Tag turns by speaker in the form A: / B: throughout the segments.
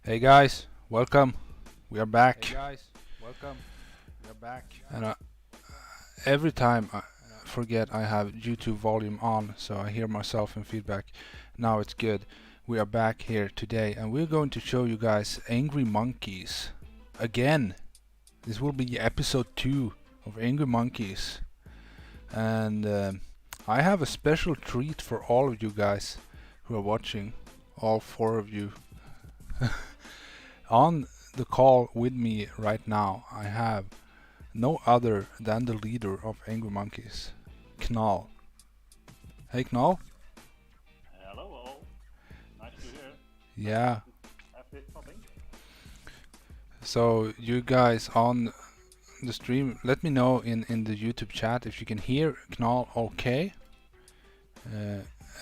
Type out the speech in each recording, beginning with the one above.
A: Hey guys, welcome. We are back. And every time I forget I have YouTube volume on, so I hear myself in feedback. Now it's good. We are back here today, and we're going to show you guys Angry Monkeys again. This will be episode 2 of Angry Monkeys, and I have a special treat for all of you guys who are watching. All 4 of you. On the call with me right now, I have no other than the leader of Angry Monkeys, Knall. Hey Knall.
B: Hello all, nice to hear.
A: Yeah.
B: Have this topic.
A: So you guys on the stream, let me know in the YouTube chat if you can hear Knall okay.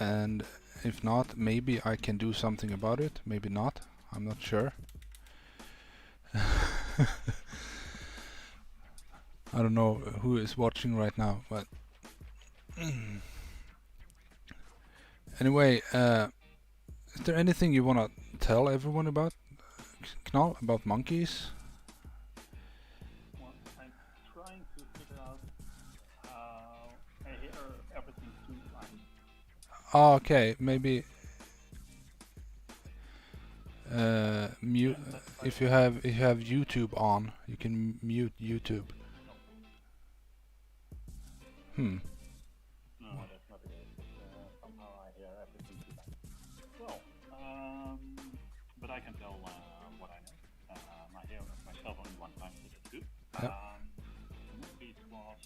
A: And if not, maybe I can do something about it. Maybe not. I'm not sure. I don't know who is watching right now, but anyway, is there anything you wanna tell everyone about Knall, about monkeys?
B: Well, I'm trying to figure out how I hear everything 2 times.
A: Oh, okay, maybe mute. If you have YouTube on, you can mute YouTube.
B: No,
A: Hmm.
B: no, that's not the case. But, somehow I hear everything 2 times. Well, but I can tell what I know. I hear myself only 1 time, so that's good.
A: Yeah.
B: It was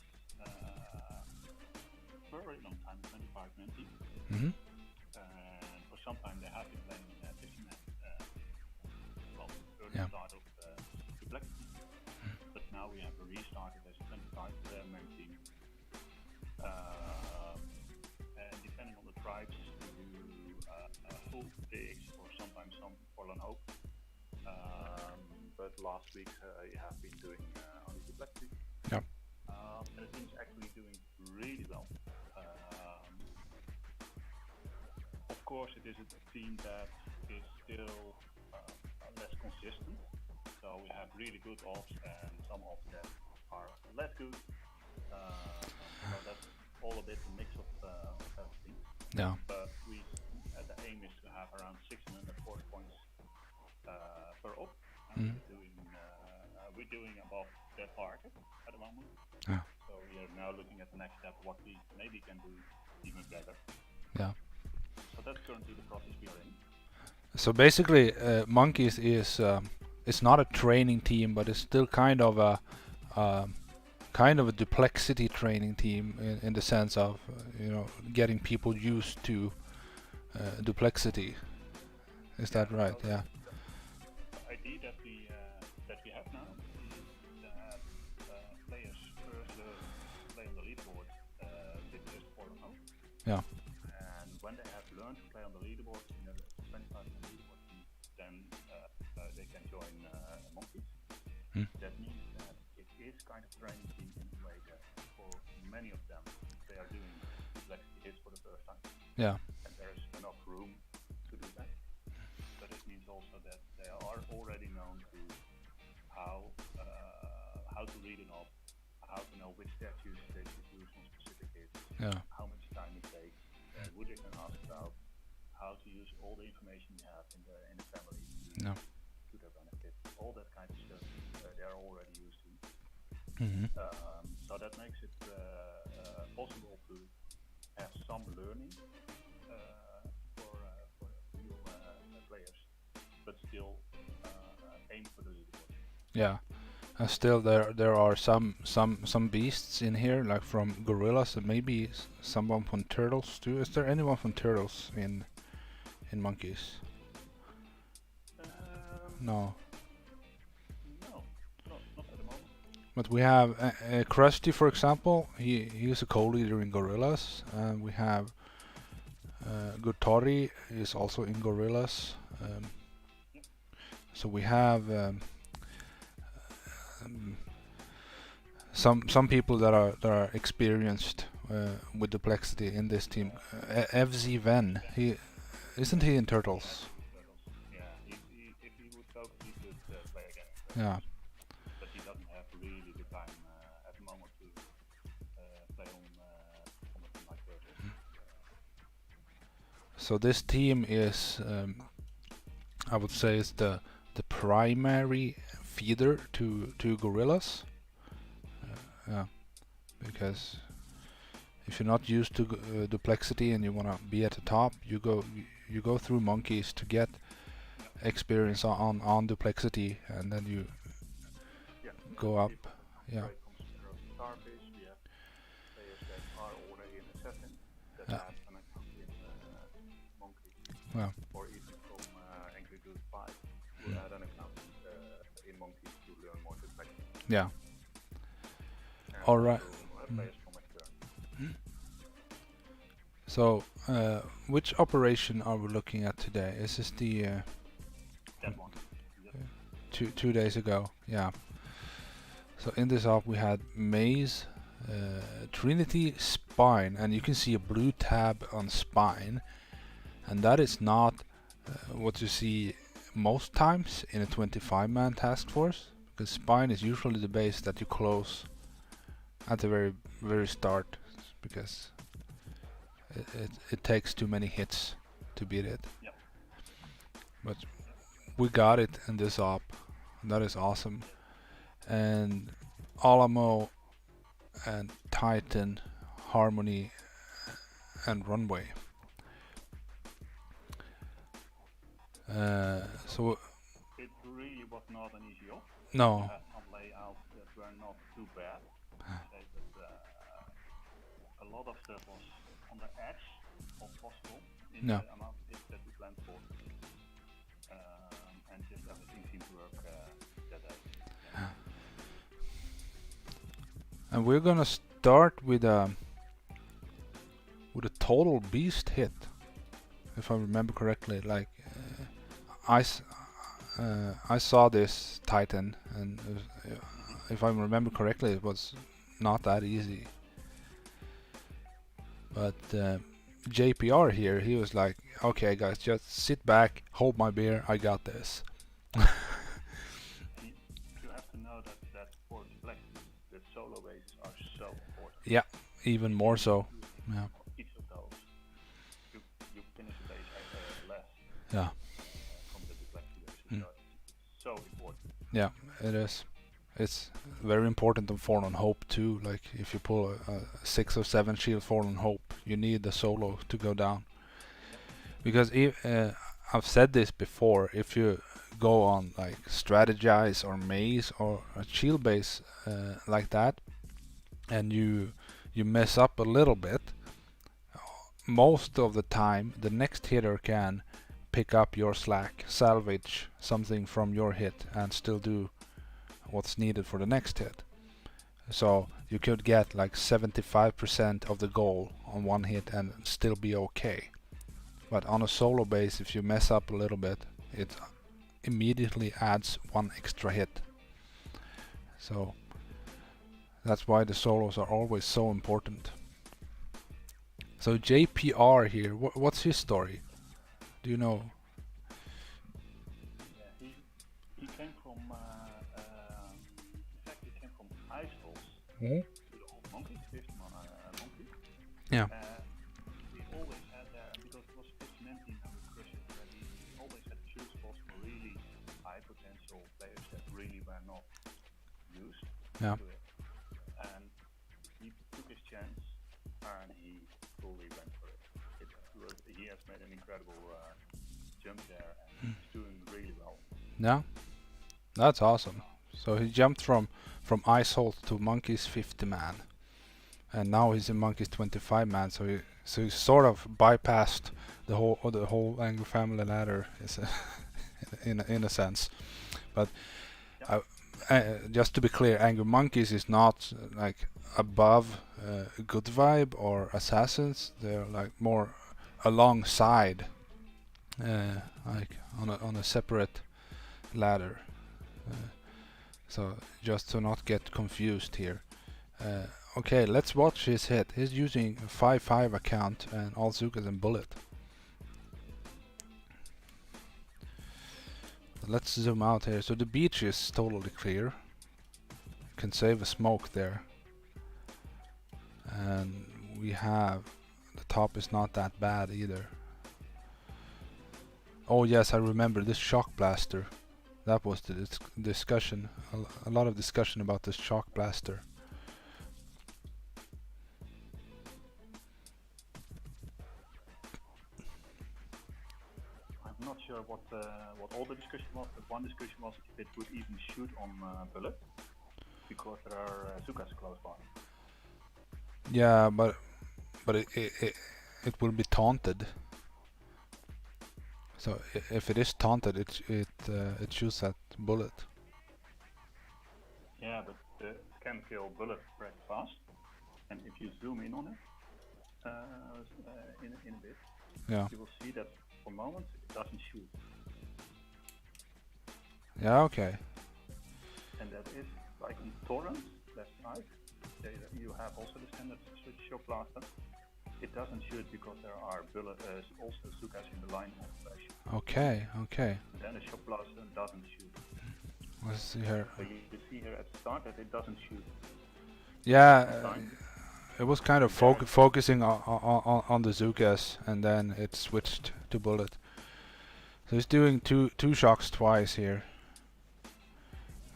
B: for a very long time, 25 minutes.
A: Mhm.
B: And for some time they have been playing 15 minutes. Early
A: Yeah.
B: start of Duplexity. But now we have restarted as 25 main team. And depending on the tribes, we do full pigs or sometimes some Forlorn Hope. But last week you have been doing only Duplexity.
A: Yeah.
B: And the team is actually doing really well. Of course, it is a team that is still less consistent. So we have really good ops and some ops that are less good. So that's all a bit a mix of everything.
A: Yeah.
B: But the aim is to have around 640 points per op. And we're doing above that target at the moment.
A: Yeah.
B: So we are now looking at the next step, what we maybe can do even better.
A: Yeah.
B: So that's currently the process we are in.
A: So basically, Monkeys is it's not a training team, but it's still kind of a Duplexity training team in the sense of getting people used to Duplexity. Is that right?
B: So
A: Yeah.
B: the idea that we have now is that players first learn to play on the leaderboard with just Forlorn Hope.
A: Yeah.
B: And when they have learned to play on the leaderboard in the 25 leaderboard team, then they can join Monkeys. That means that it is kind of training team in a way that for many of them they are doing Duplexity hits for the first time.
A: Yeah.
B: And there is enough room to do that. But it means also that they are already known to how to read an op, how to know which statues they should use on specific hits,
A: Yeah.
B: how much time it takes, who they can ask about, how to use all the information you have in the family
A: Yeah.
B: to their benefit. All that kind of stuff they are already used to. So that makes it possible to have some learning for new players, but still aim for the leaderboard.
A: Yeah. And still, there are some beasts in here, like from gorillas, and maybe someone from turtles too. Is there anyone from turtles in Monkeys? No.
B: No, not at the moment.
A: But we have Krusty, for example. He's a co-leader in gorillas, and we have Gutori is also in gorillas. So we have some people that are experienced with Duplexity in this team. FZ Ven, isn't he in Turtles?
B: Turtles. Yeah, if he would
A: Yeah.
B: but he doesn't have really the time at the moment to play on a team like Turtles.
A: So this team is, I would say, is the primary feeder to gorillas. Yeah, because if you're not used to Duplexity and you wanna be at the top, you go through monkeys to get
B: Yeah,
A: experience on Duplexity, and then you
B: yeah.
A: go up.
B: People that come
A: Yeah,
B: straight from Sparrow to Starfish. We have players that are already in Assassin that
A: yeah,
B: have an account in Monkeys,
A: yeah.
B: or even from Angry Dude 5 who had an account in Monkeys to learn more Duplexity.
A: Yeah.
B: And
A: All right.
B: also players from Extern.
A: So, which operation are we looking at today? Is this the
B: That one. Yes.
A: 2 days ago? Yeah. So in this op we had Maze, Trinity, Spine, and you can see a blue tab on Spine, and that is not what you see most times in a 25-man task force, because Spine is usually the base that you close at the very start, because it takes too many hits to beat it.
B: Yep.
A: But we got it in this op. That is awesome.
B: Yes.
A: And Alamo and Titan, Harmony and Runway. So
B: It really was not an easy op.
A: no,
B: You had some layouts that were not too bad, I say, but a lot of stuff was on the edge of possible in
A: no.
B: the amount of hits that we planned for. And just everything seemed to work that day. Yeah.
A: And we're gonna start with a total beast hit, if I remember correctly. Like I saw this Titan, and if I remember correctly, it was not that easy. But JPR here, he was like, "Okay, guys, just sit back, hold my beer. I got this."
B: You have to know that for Duplexity, the solo bases are so important.
A: Yeah, even more so. Yeah.
B: Each of those, you finish a base less
A: Yeah.
B: from the Duplexity bases.
A: Mm.
B: So it's so important.
A: Yeah, it is. It's very important on Fall on Hope too. Like if you pull a 6 or 7 shield Fall on Hope, you need the solo to go down.
B: Yep.
A: Because if, I've said this before, if you go on like strategize or maze or a shield base like that, and you mess up a little bit, most of the time the next hitter can pick up your slack, salvage something from your hit, and still do what's needed for the next hit. So you could get like 75% of the goal on one hit and still be okay. But on a solo base, if you mess up a little bit, it immediately adds one extra hit. So that's why the solos are always so important. So JPR here, what's his story? Do you know?
B: Yeah, he came from. In fact, he came from Ice Holes
A: Mm-hmm.
B: to the old Monkeys, 50-man Monkeys.
A: Yeah.
B: He always had there, because it was 50-man team and with Crushers, that he always had choose spots for really high potential players that really were not used
A: Yeah.
B: to it. And he took his chance and he fully went for it. He has made an incredible jump there and he's doing really well.
A: Yeah. That's awesome. So he jumped from Icehold to Monkeys 50-man, and now he's in Monkeys 25-man. So he sort of bypassed the whole Angry Family ladder, is in a sense. But just to be clear, Angry Monkeys is not like above Good Vibe or Assassins. They're like more alongside, like on a separate ladder. So just to not get confused here. Okay, let's watch his hit. He's using a 5-5 account and all Zukas and Bullet. Let's zoom out here. So the beach is totally clear. Can save a smoke there. And we have, the top is not that bad either. Oh yes, I remember this shock blaster. That was the discussion. A lot of discussion about this shock blaster.
B: I'm not sure what all the discussion was, but one discussion was if it would even shoot on bullet, because there are Zukas close by.
A: Yeah, but it will be taunted. So if it is taunted, it shoots that bullet.
B: Yeah, but the can kill bullet pretty fast, and if you zoom in on it in a bit,
A: Yeah.
B: you will see that for moments it doesn't shoot.
A: Yeah. Okay.
B: And that is like on torrents left side. You have also the standard shock blaster. It doesn't shoot because there are bullet also Zukas in the line of flash.
A: Okay. Okay.
B: Then the shock blaster doesn't shoot.
A: Let's see here.
B: So you see here at the start that it doesn't shoot.
A: Yeah. It was kind of focusing on the Zukas, and then it switched to bullet. So he's doing two shocks twice here,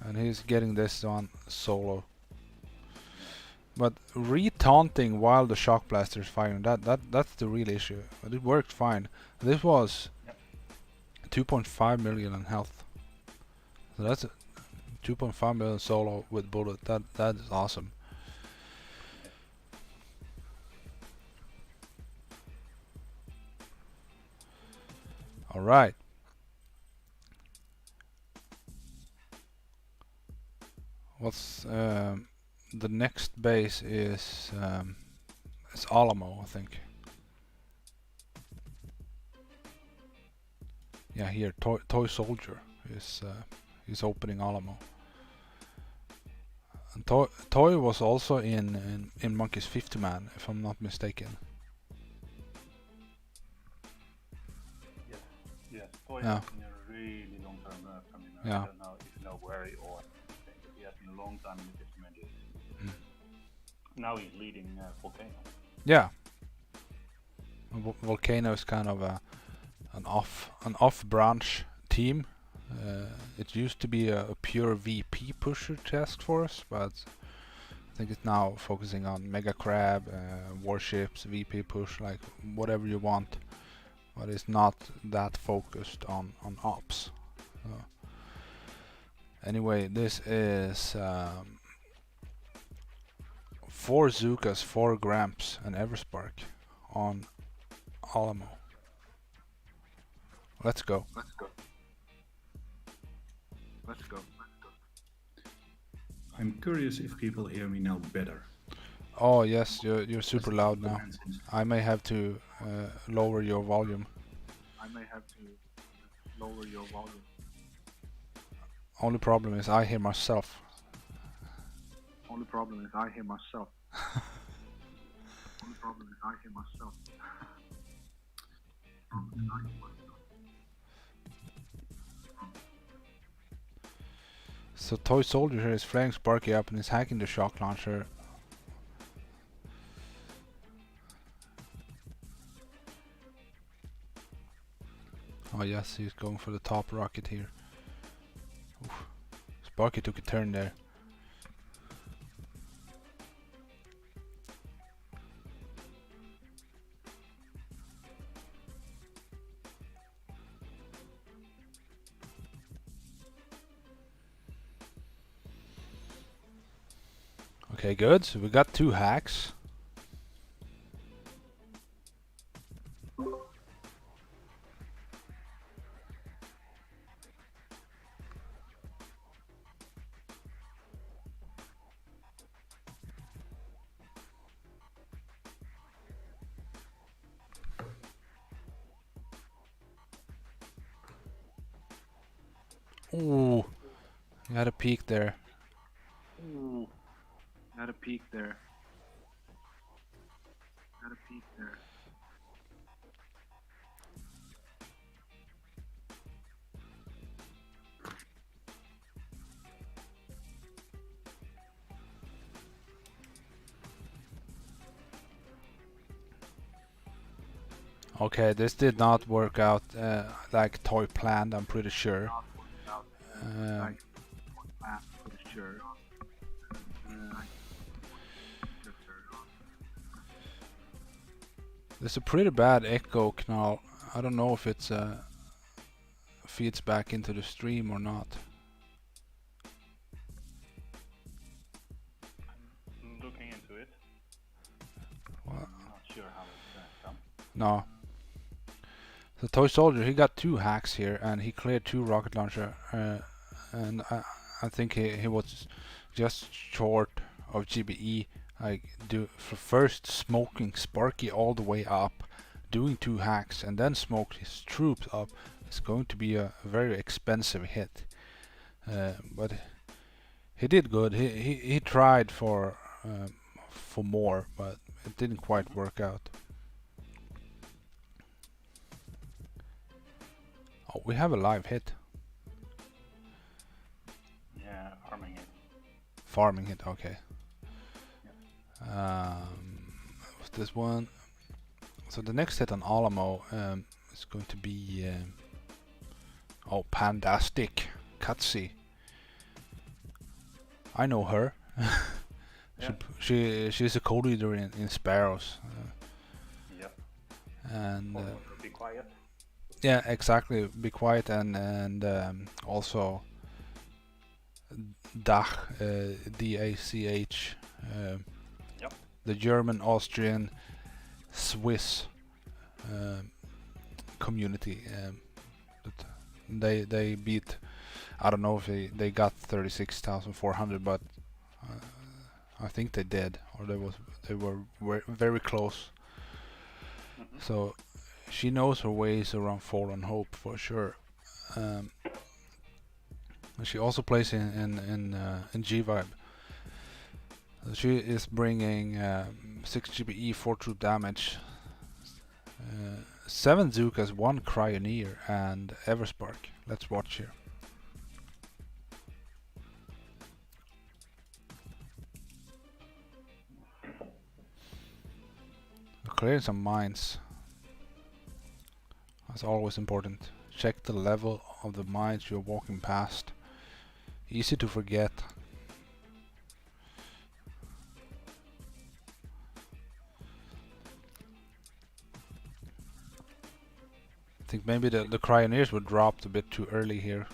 A: and he's getting this on solo. But re-taunting while the shock blaster is firing, that's the real issue. But it worked fine. This was 2.5 million in health. So that's 2.5 million solo with bullet. That is awesome. All right. What's the next base is it's Alamo, I think. Yeah, here Toy Soldier is opening Alamo. And Toy was also in Monkey's 50 Man, if I'm not mistaken.
B: Yes. Toy
A: Yeah.
B: has been a really long time coming.
A: Yeah.
B: I don't know if you know where he or he has been a long time in the 50 Man days. Now he's leading Volcano.
A: Yeah. Volcano is kind of an off branch team. It used to be a pure VP pusher task force, but I think it's now focusing on Mega Crab, warships, VP push, like whatever you want, but it's not that focused on ops. Anyway, this is 4 Zukas, 4 Gramps, and Everspark on Alamo. Let's go.
C: I'm curious if people hear me now better.
A: Oh yes, you're super loud now. I may have to lower your volume. Only problem is I hear myself. So Toy Soldier here is flaying Sparky up and is hacking the shock launcher. Oh yes, he's going for the top rocket here. Oof. Sparky took a turn there. Okay, good. So we got 2 hacks. Ooh, you had a peek there. Okay, this did not work out like Toy planned, I'm pretty sure. Um, there's a pretty bad echo canal. I don't know if it's feeds back into the stream or not.
B: I'm looking into it.
A: Well,
B: I'm not sure how it comes.
A: no. The Toy Soldier, he got 2 hacks here, and he cleared 2 rocket launcher, and I think he was just short of GBE. Like for first smoking Sparky all the way up, doing 2 hacks, and then smoke his troops up. It's going to be a very expensive hit, but he did good. He tried for more, but it didn't quite work out. Oh, we have a live hit.
B: Yeah, farming it.
A: Farming hit, okay.
B: Yeah.
A: What's this one? So the next hit on Alamo is going to be oh, Pandastic Cutsy. I know her. She's a co-leader in Sparrows.
B: Yep.
A: And
B: Be quiet.
A: yeah, exactly. Be quiet and also Dach, DACH.
B: Yep.
A: The German, Austrian, Swiss community. They beat. I don't know if they got 36,400, but I think they did, or they were very close. So she knows her ways around Fallen Hope for sure. She also plays in G-Vibe. She is bringing 6 GBE, 4 troop damage, 7 Zukas, 1 Cryoneer, and Everspark. Let's watch here. Clearing some mines. That's always important. Check the level of the mines you're walking past. Easy to forget. I think maybe the Cryoneers were dropped a bit too early here.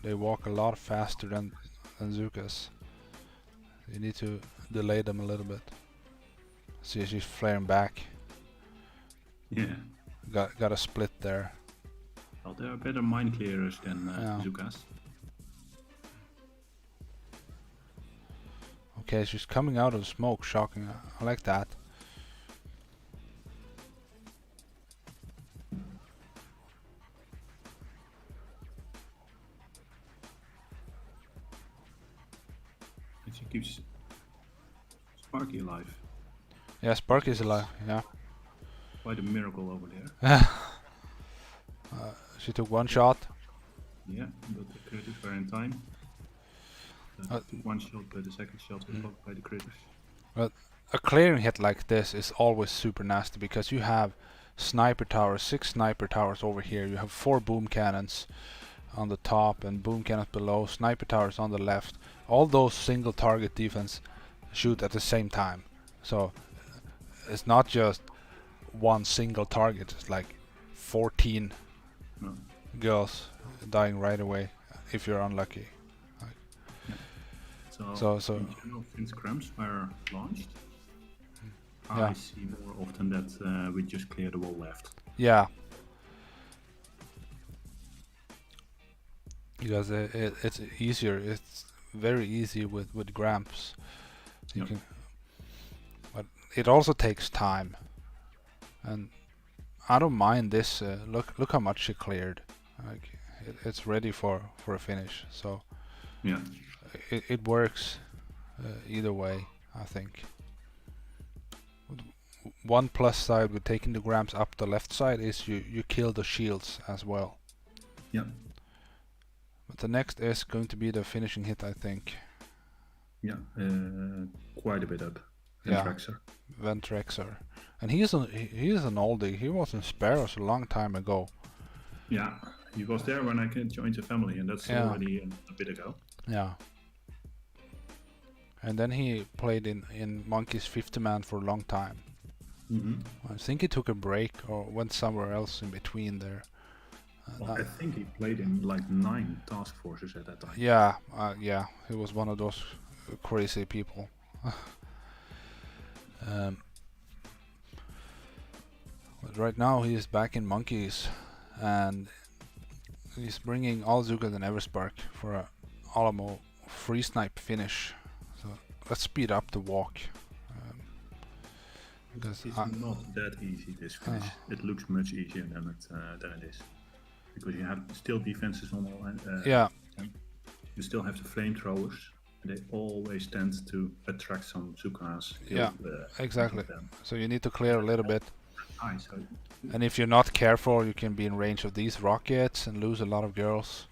A: They walk a lot faster than Zukas. You need to delay them a little bit. See, she's flaring back.
C: Yeah.
A: Got a split there.
C: Well, they are better mine clearers than Zukas.
A: Okay, she's coming out of the smoke, shocking. I like that.
C: And she keeps Sparky alive.
A: Yeah, Sparky's alive, yeah.
C: Quite a miracle over there.
A: She took 1 shot.
C: Yeah, but the critters were in time. Took 1 shot, but the second shot was blocked by the critters.
A: But a clearing hit like this is always super nasty because you have sniper towers, 6 sniper towers over here. You have 4 boom cannons on the top and boom cannons below, sniper towers on the left. All those single target defense shoot at the same time. So it's not just 1 single target, it's like 14 girls dying right away if you're unlucky.
C: So in general, since cramps were launched, I see more often that we just clear the wall left.
A: Yeah. Because it's easier. It's very easy with Gramps. You can, but it also takes time. And I don't mind this. Look how much she cleared. Like it's ready for a finish. So
C: yeah,
A: it works either way. I think. One plus side with taking the Gramps up the left side is you kill the shields as well.
C: Yeah.
A: But the next is going to be the finishing hit, I think.
C: Yeah, quite a bit up. Ventrexer.
A: Ventrexer. And he's an oldie. He was in Sparrows a long time ago.
C: Yeah, he was there when I joined the family, and that's already a bit ago.
A: Yeah. And then he played in Monkey's 50 Man for a long time. I think he took a break or went somewhere else in between there.
C: I think he played in like 9 task forces at that time.
A: Yeah, he was one of those crazy people. But right now he is back in Monkeys, and he's bringing all Zugas and Everspark for a Alamo free snipe finish. So let's speed up the walk.
C: Because it's not that easy, this finish. It looks much easier than it is. Because you have still defenses on all you still have the flamethrowers, and they always tend to attract some Zukas.
A: Exactly. So you need to clear a little bit.
C: So
A: and if you're not careful, you can be in range of these rockets and lose a lot of girls,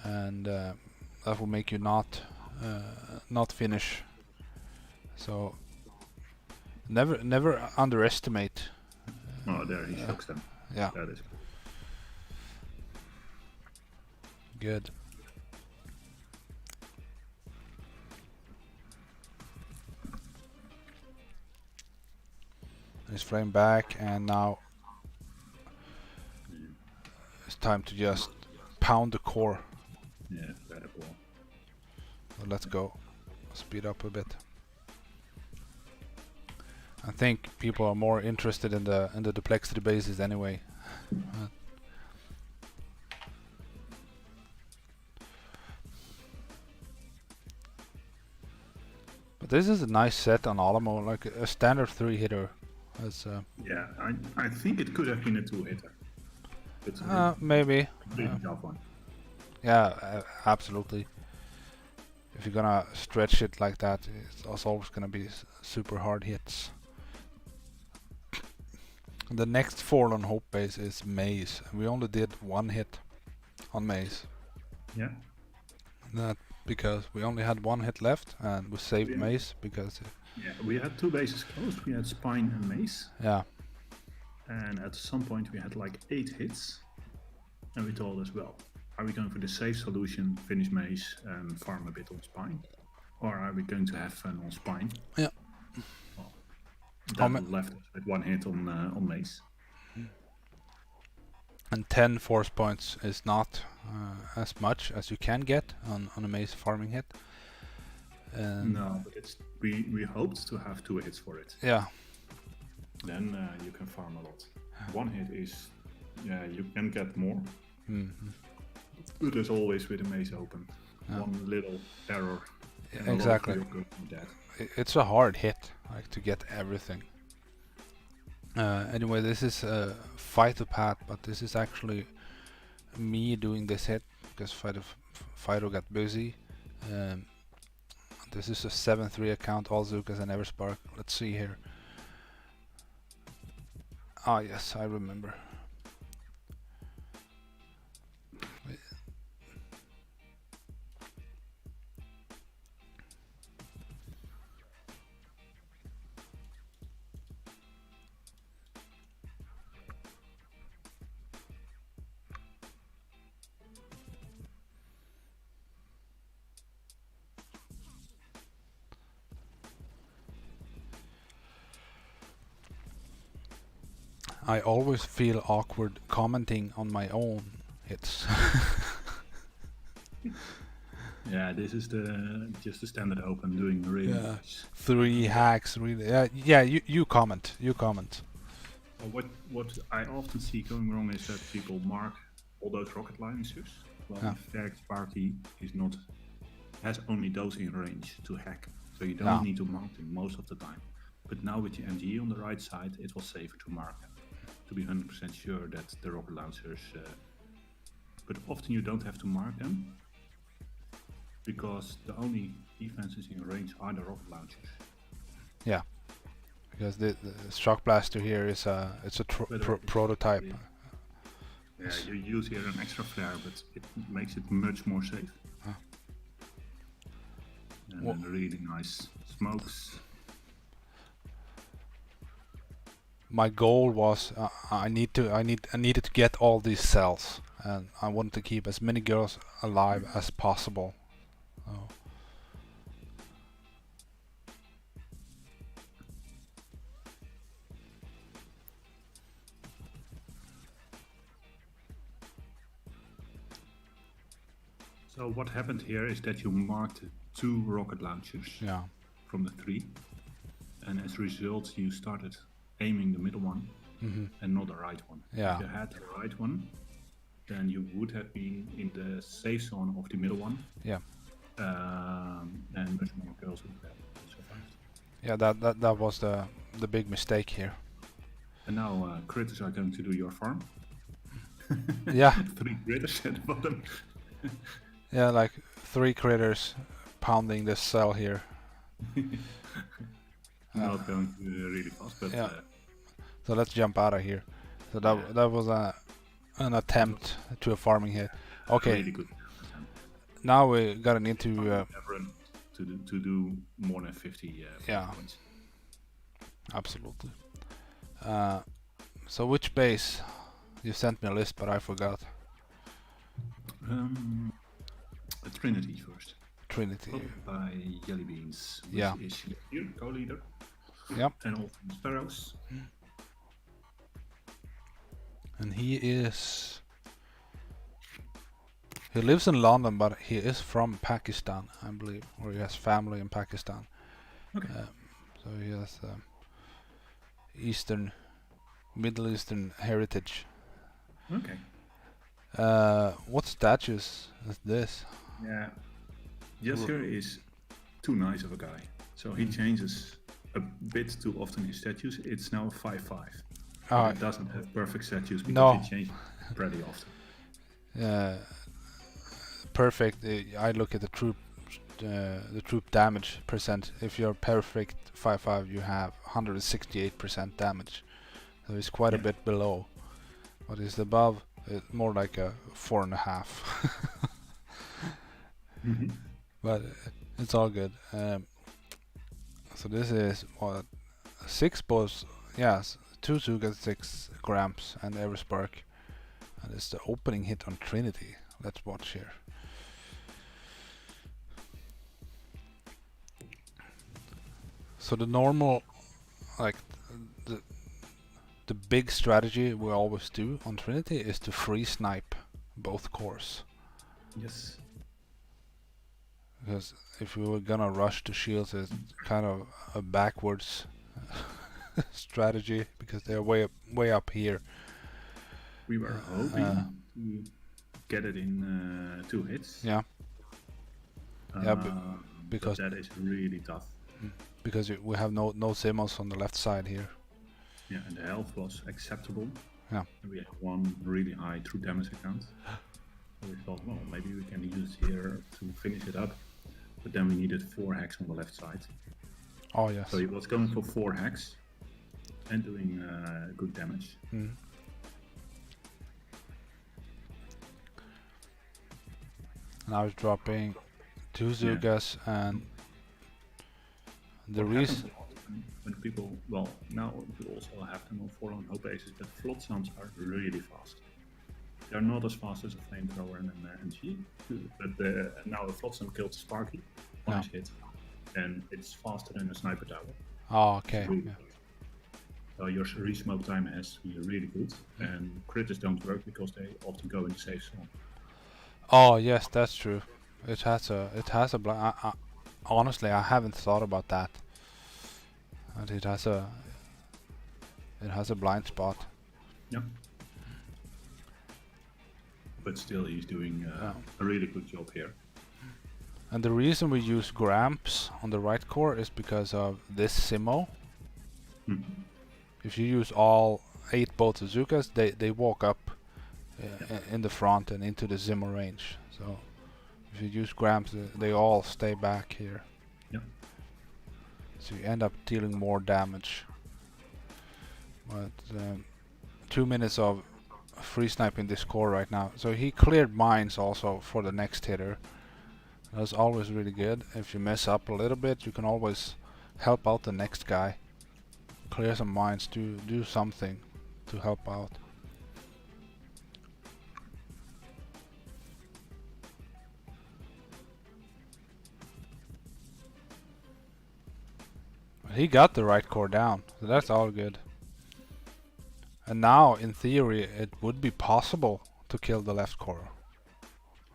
A: and that will make you not finish. So never underestimate.
C: Oh, there he shocks them.
A: Yeah.
C: That is
A: good. He's flying back, and now it's time to just pound the core.
C: Yeah, very cool.
A: So let's go. Speed up a bit. I think people are more interested in the Duplexity bases anyway. But this is a nice set on Alamo, like a standard 3-hitter.
C: Yeah, I think it could have been a 2-hitter.
A: Maybe.
C: Tough one.
A: Yeah, absolutely. If you're gonna stretch it like that, it's always gonna be super hard hits. The next Forlorn Hope base is Maze. We only did 1 hit on Maze.
C: Yeah.
A: That because we only had 1 hit left, and we saved Maze because.
C: Yeah, we had 2 bases closed. We had Spine and Maze.
A: Yeah.
C: And at some point we had like 8 hits, and we told us, well, are we going for the safe solution, finish Maze and farm a bit on Spine, or are we going to have fun on Spine?
A: Yeah.
C: Well, that left us with 1 hit on Maze.
A: And 10 force points is not as much as you can get on a Maze farming hit.
C: No, but we hoped to have 2 hits for it.
A: Yeah.
C: Then you can farm a lot. 1 hit is, you can get more. But as always with a Maze open, 1 little error.
A: Exactly. It's a hard hit, like to get everything. Anyway, this is Phytopath, but this is actually me doing this hit because Phyto got busy. This is a 7-3 account, all Zukas and Everspark. Let's see here. Ah, yes, I remember. I always feel awkward commenting on my own hits.
C: Yeah, this is just the standard open doing really nice.
A: 3 hacks, really. Yeah. You comment.
C: Well, what I often see going wrong is that people mark all those rocket launchers. Well, in fact, Sparky has only those in range to hack, so you don't need to mark them most of the time. But now with the MGE on the right side, it was safer to mark them, to be 100% sure that the rocket launchers. But often you don't have to mark them, because the only defenses in range are the rocket launchers.
A: Yeah, because the shock blaster here is it's a prototype.
C: Yeah, you use here an extra flare, but it makes it much more safe. And then really nice smokes.
A: my goal was I needed to get all these cells, and I wanted to keep as many girls alive as possible. Oh.
C: So what happened here is that you marked 2 rocket launchers
A: Yeah.
C: from the 3, and as a result you started aiming the middle one and not the right one.
A: Yeah.
C: If you had the right one, then you would have been in the safe zone of the middle one.
A: Yeah.
C: And much more girls would have survived.
A: Yeah, that was the big mistake here.
C: And now critters are going to do your farm.
A: Yeah.
C: 3 critters at the bottom.
A: Yeah, like 3 critters pounding this cell here.
C: Not going really fast, but
A: yeah. So let's jump out of here. So that was an attempt to a farming hit. Okay.
C: Really good.
A: Now we gotta need to
C: to do more than 50
A: yeah.
C: points.
A: Absolutely. So which base? You sent me a list, but I forgot.
C: Trinity first.
A: Trinity.
C: Followed by Jelly Beans, which
A: Yeah.
C: is your co-leader.
A: Yep.
C: And all sparrows.
A: And he lives in London, but he is from Pakistan, I believe, or he has family in Pakistan.
C: Okay.
A: So he has Middle Eastern heritage.
C: Okay.
A: What statues is this?
C: Yeah. Jesker is too nice of a guy, so he changes a bit too often his statues. It's now 5-5. It doesn't have perfect statues because he changes pretty often. Yeah.
A: Perfect. I look at the troop damage percent. If you're perfect 5-5, you have 168% damage. So it's quite a bit below. What is above? It's more like a 4.5. But it's all good. So this is what 6 bows. Yes, 2 Zugas, 6 grams, and every spark. And it's the opening hit on Trinity. Let's watch here. So the normal, like the big strategy we always do on Trinity is to free snipe both cores.
C: Yes.
A: Because if we were gonna rush to shields, it's kind of a backwards strategy because they're way up here.
C: We were hoping to get it in 2 hits.
A: Yeah. Because
C: that is really tough.
A: Because we have no simmons on the left side here.
C: Yeah, and the health was acceptable.
A: Yeah.
C: And we had one really high true damage account. So we thought, well, maybe we can use here to finish it up. But then we needed 4 hacks on the left side.
A: Oh yes.
C: So he was going for 4 hacks and doing good damage.
A: And I was dropping 2 Zugas and the reason
C: when people, well, now you also have them on 4 on hope bases, but flotsams are really fast. They're not as fast as a flamethrower and an NG, but now a flotsam killed Sparky on his hit, and it's faster than a sniper tower.
A: Oh, okay.
C: Really so your re-smoke time has to be really good, and critters don't work because they often go in the safe zone.
A: Oh yes, that's true. It has a blind. Honestly, I haven't thought about that. And it has a blind spot.
C: Yeah. But still, he's doing a really good job here.
A: And the reason we use Gramps on the right core is because of this Simo. If you use all 8 both Azukas, they walk up in the front and into the Zimmer range. So if you use Gramps, they all stay back here.
C: Yeah.
A: So you end up dealing more damage. But 2 minutes of free sniping this core right now. So he cleared mines also for the next hitter. That's always really good. If you mess up a little bit, you can always help out the next guy. clear some minds, do something to help out. He got the right core down, so that's all good. And now, in theory, it would be possible to kill the left core,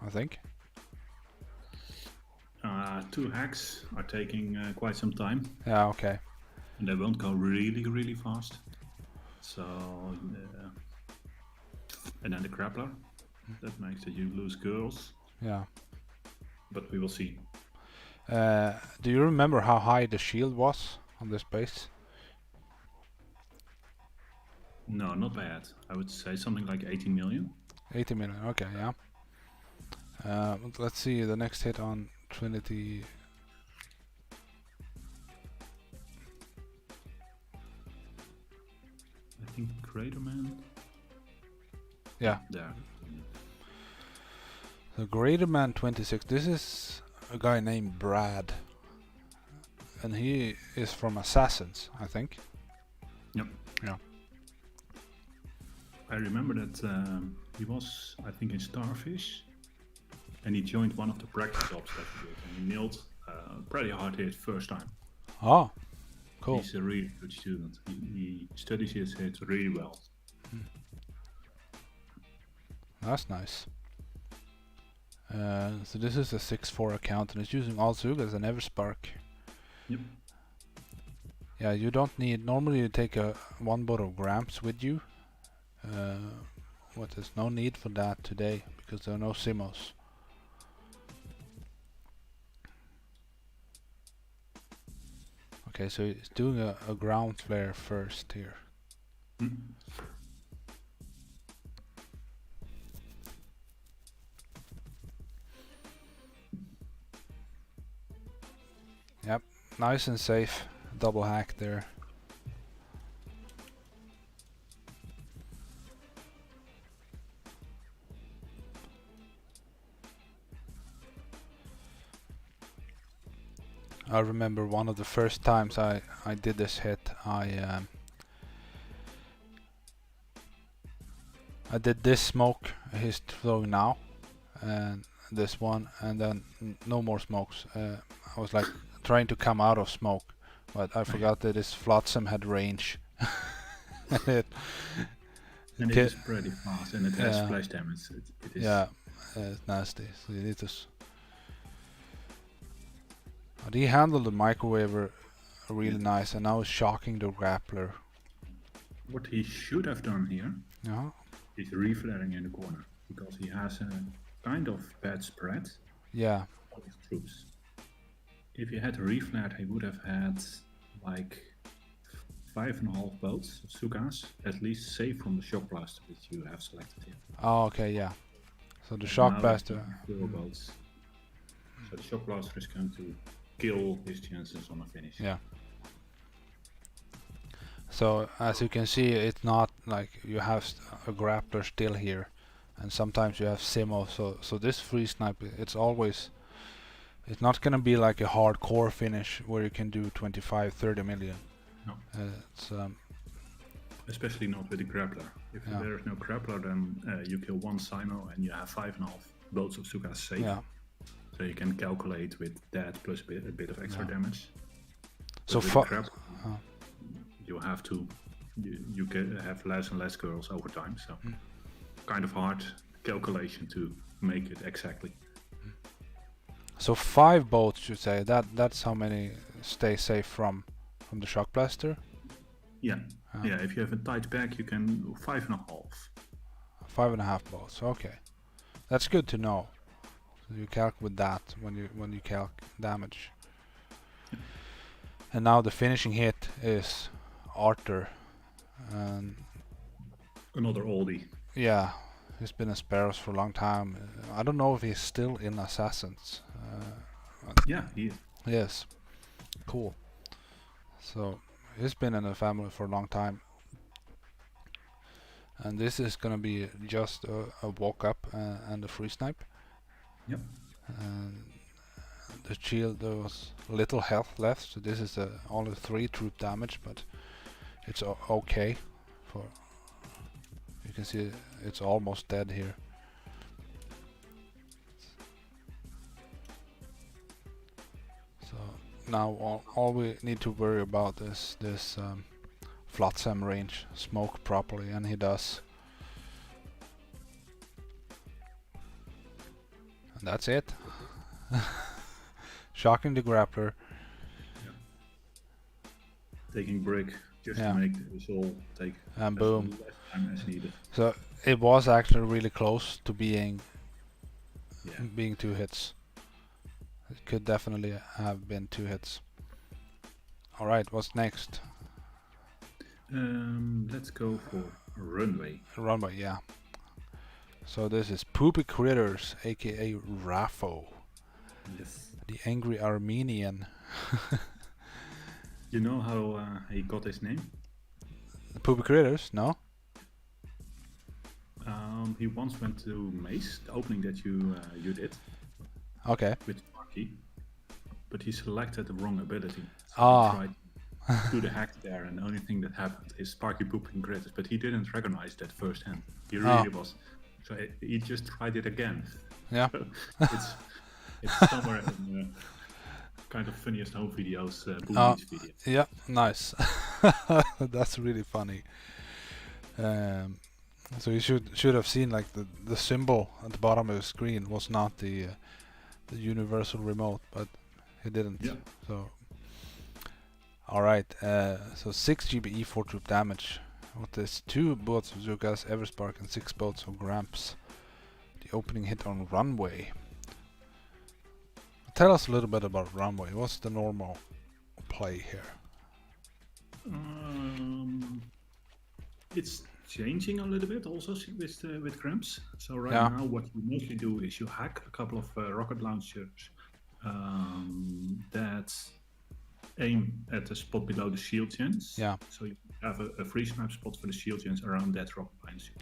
A: I think.
C: 2 hacks are taking quite some time.
A: Yeah, okay.
C: And they won't go really, really fast. So, and then the grappler, that makes that you lose girls.
A: Yeah.
C: But we will see.
A: Do you remember how high the shield was on this base?
C: No, not bad. I would say something like 18 million.
A: 80 million, okay, yeah. Let's see the next hit on Trinity.
C: I think Crater Man.
A: Yeah.
C: There.
A: The Greater Man 26. This is a guy named Brad. And he is from Assassins, I think.
C: Yep.
A: Yeah.
C: I remember that he was, I think, in Starfish. And he joined one of the practice jobs that he did. And he nailed pretty hard hit first time.
A: Oh, cool.
C: He's a really good student. He studies his hits really well.
A: That's nice. So this is a 6-4 account and it's using all Zugas and Everspark.
C: Yep.
A: Yeah, you don't need... Normally you take a 1 bot of Gramps with you. There's no need for that today because there are no Simos. Okay, so he's doing a ground flare first here. Yep, nice and safe. Double hack there. I remember one of the first times I did this hit, I did this smoke he's throwing now, and this one, and then no more smokes. I was like trying to come out of smoke, but I forgot that his flotsam had range.
C: And it is pretty fast, and it has splash damage. It is.
A: Yeah, it's nasty. So you need to. But he handled the microwaver really nice, and now he's shocking the grappler.
C: What he should have done here
A: Yeah.
C: is reflaring in the corner, because he has a kind of bad spread.
A: Yeah.
C: Of his troops. If he had reflared, he would have had like 5.5 boats of Sukas, at least safe from the shock blaster which you have selected here.
A: Oh, okay, yeah. So the
C: And
A: shock
C: now
A: blaster.
C: 4 boats. So the shock blaster is going to kill his chances on a finish.
A: Yeah. So as you can see, it's not like you have a grappler still here, and sometimes you have Simo. So this free snipe, it's not gonna be like a hardcore finish where you can do 25-30 million.
C: No.
A: It's
C: Especially not with the grappler. If there is no grappler, then you kill 1 Simo and you have 5.5 boats of Sukas safe.
A: yeah.
C: So you can calculate with that plus a bit of extra damage.
A: So
C: you have to you can have less and less girls over time. So kind of hard calculation to make it exactly.
A: So 5 boats, you say that's how many stay safe from the shock blaster?
C: Yeah. Yeah, if you have a tight pack, you can do 5.5.
A: 5.5 boats. Okay, that's good to know. So you calc with that when you calc damage. And now the finishing hit is Arthur, and
C: Another oldie.
A: yeah, he's been in Sparrows for a long time. I don't know if he's still in Assassins.
C: Yeah, he is.
A: Yes, cool. So he's been in the family for a long time. And this is gonna be just a walk up and a free snipe.
C: Yep.
A: And the shield, there was little health left, so this is only 3 troop damage, but it's okay. For you can see it's almost dead here. So now all we need to worry about is this flotsam range, smoke properly, and he does. And that's it. Shocking the grappler.
C: Taking brick just
A: Yeah.
C: to make this all take
A: And
C: as
A: boom.
C: less time as needed.
A: So it was actually really close to being
C: Yeah.
A: being 2 hits. It could definitely have been 2 hits. Alright, what's next?
C: Let's go for runway.
A: Runway, yeah. So this is Poopy Critters, aka Rafo,
C: Yes.
A: the angry Armenian.
C: You know how he got his name?
A: Poopy Critters, no?
C: He once went to Maze, the opening that you did
A: Okay.
C: with Sparky, but he selected the wrong ability. So
A: Ah.
C: he tried to do the hack there, and the only thing that happened is Sparky pooping critters, but he didn't recognize that firsthand. He really was. So he just tried it again.
A: Yeah.
C: It's somewhere in kind of funniest home videos, Boomies video.
A: Yeah, nice. That's really funny. So you should have seen like the symbol at the bottom of the screen was not the universal remote, but he didn't.
C: Yeah.
A: So all right. So 6 GBE 4 troop damage. With this 2 bullets of Zukas, Everspark, and 6 bolts of Gramps. The opening hit on runway. Tell us a little bit about runway. What's the normal play here?
C: It's changing a little bit also with cramps. So right
A: Yeah.
C: now what you mostly do is you hack a couple of rocket launchers that aim at the spot below the shield gens.
A: Yeah.
C: So you have a free snipe spot for the shield gens around that rocket launcher.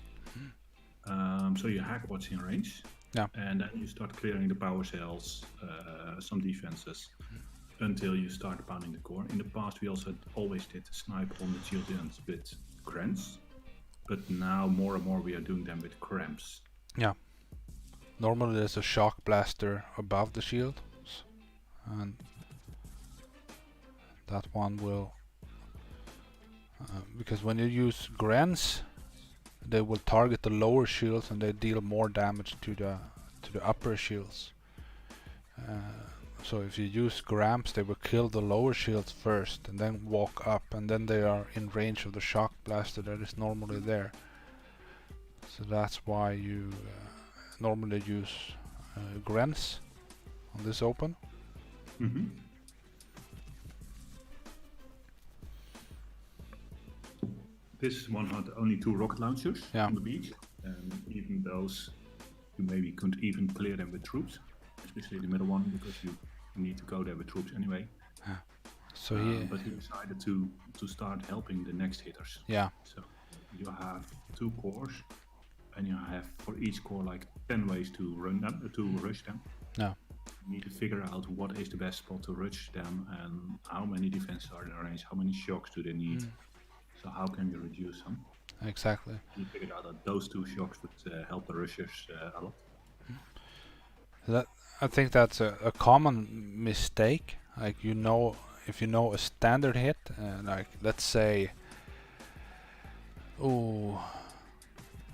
C: So you hack what's in range.
A: Yeah.
C: And then you start clearing the power cells, some defenses, until you start pounding the core. In the past, we also always did snipe on the shield gens with grants, but now more and more we are doing them with cramps.
A: Yeah. Normally there's a shock blaster above the shield, and that one will because when you use grants, they will target the lower shields and they deal more damage to the upper shields. So if you use Gramps, they will kill the lower shields first and then walk up, and then they are in range of the shock blaster that is normally there. So that's why you normally use Grens on this open.
C: Mm-hmm. This one had only 2 rocket launchers on the beach, and even those you maybe couldn't even clear them with troops, especially the middle one, because you need to go there with troops anyway.
A: So
C: but he decided to start helping the next hitters.
A: Yeah.
C: So you have 2 cores, and you have for each core like 10 ways to run them, to rush them.
A: Yeah.
C: You need to figure out what is the best spot to rush them, and how many defenses are in range, how many shocks do they need. So how can we reduce them?
A: Exactly.
C: We figured out that those 2 shocks would help the rushers a lot.
A: I think that's a common mistake. Like if you know a standard hit, like let's say,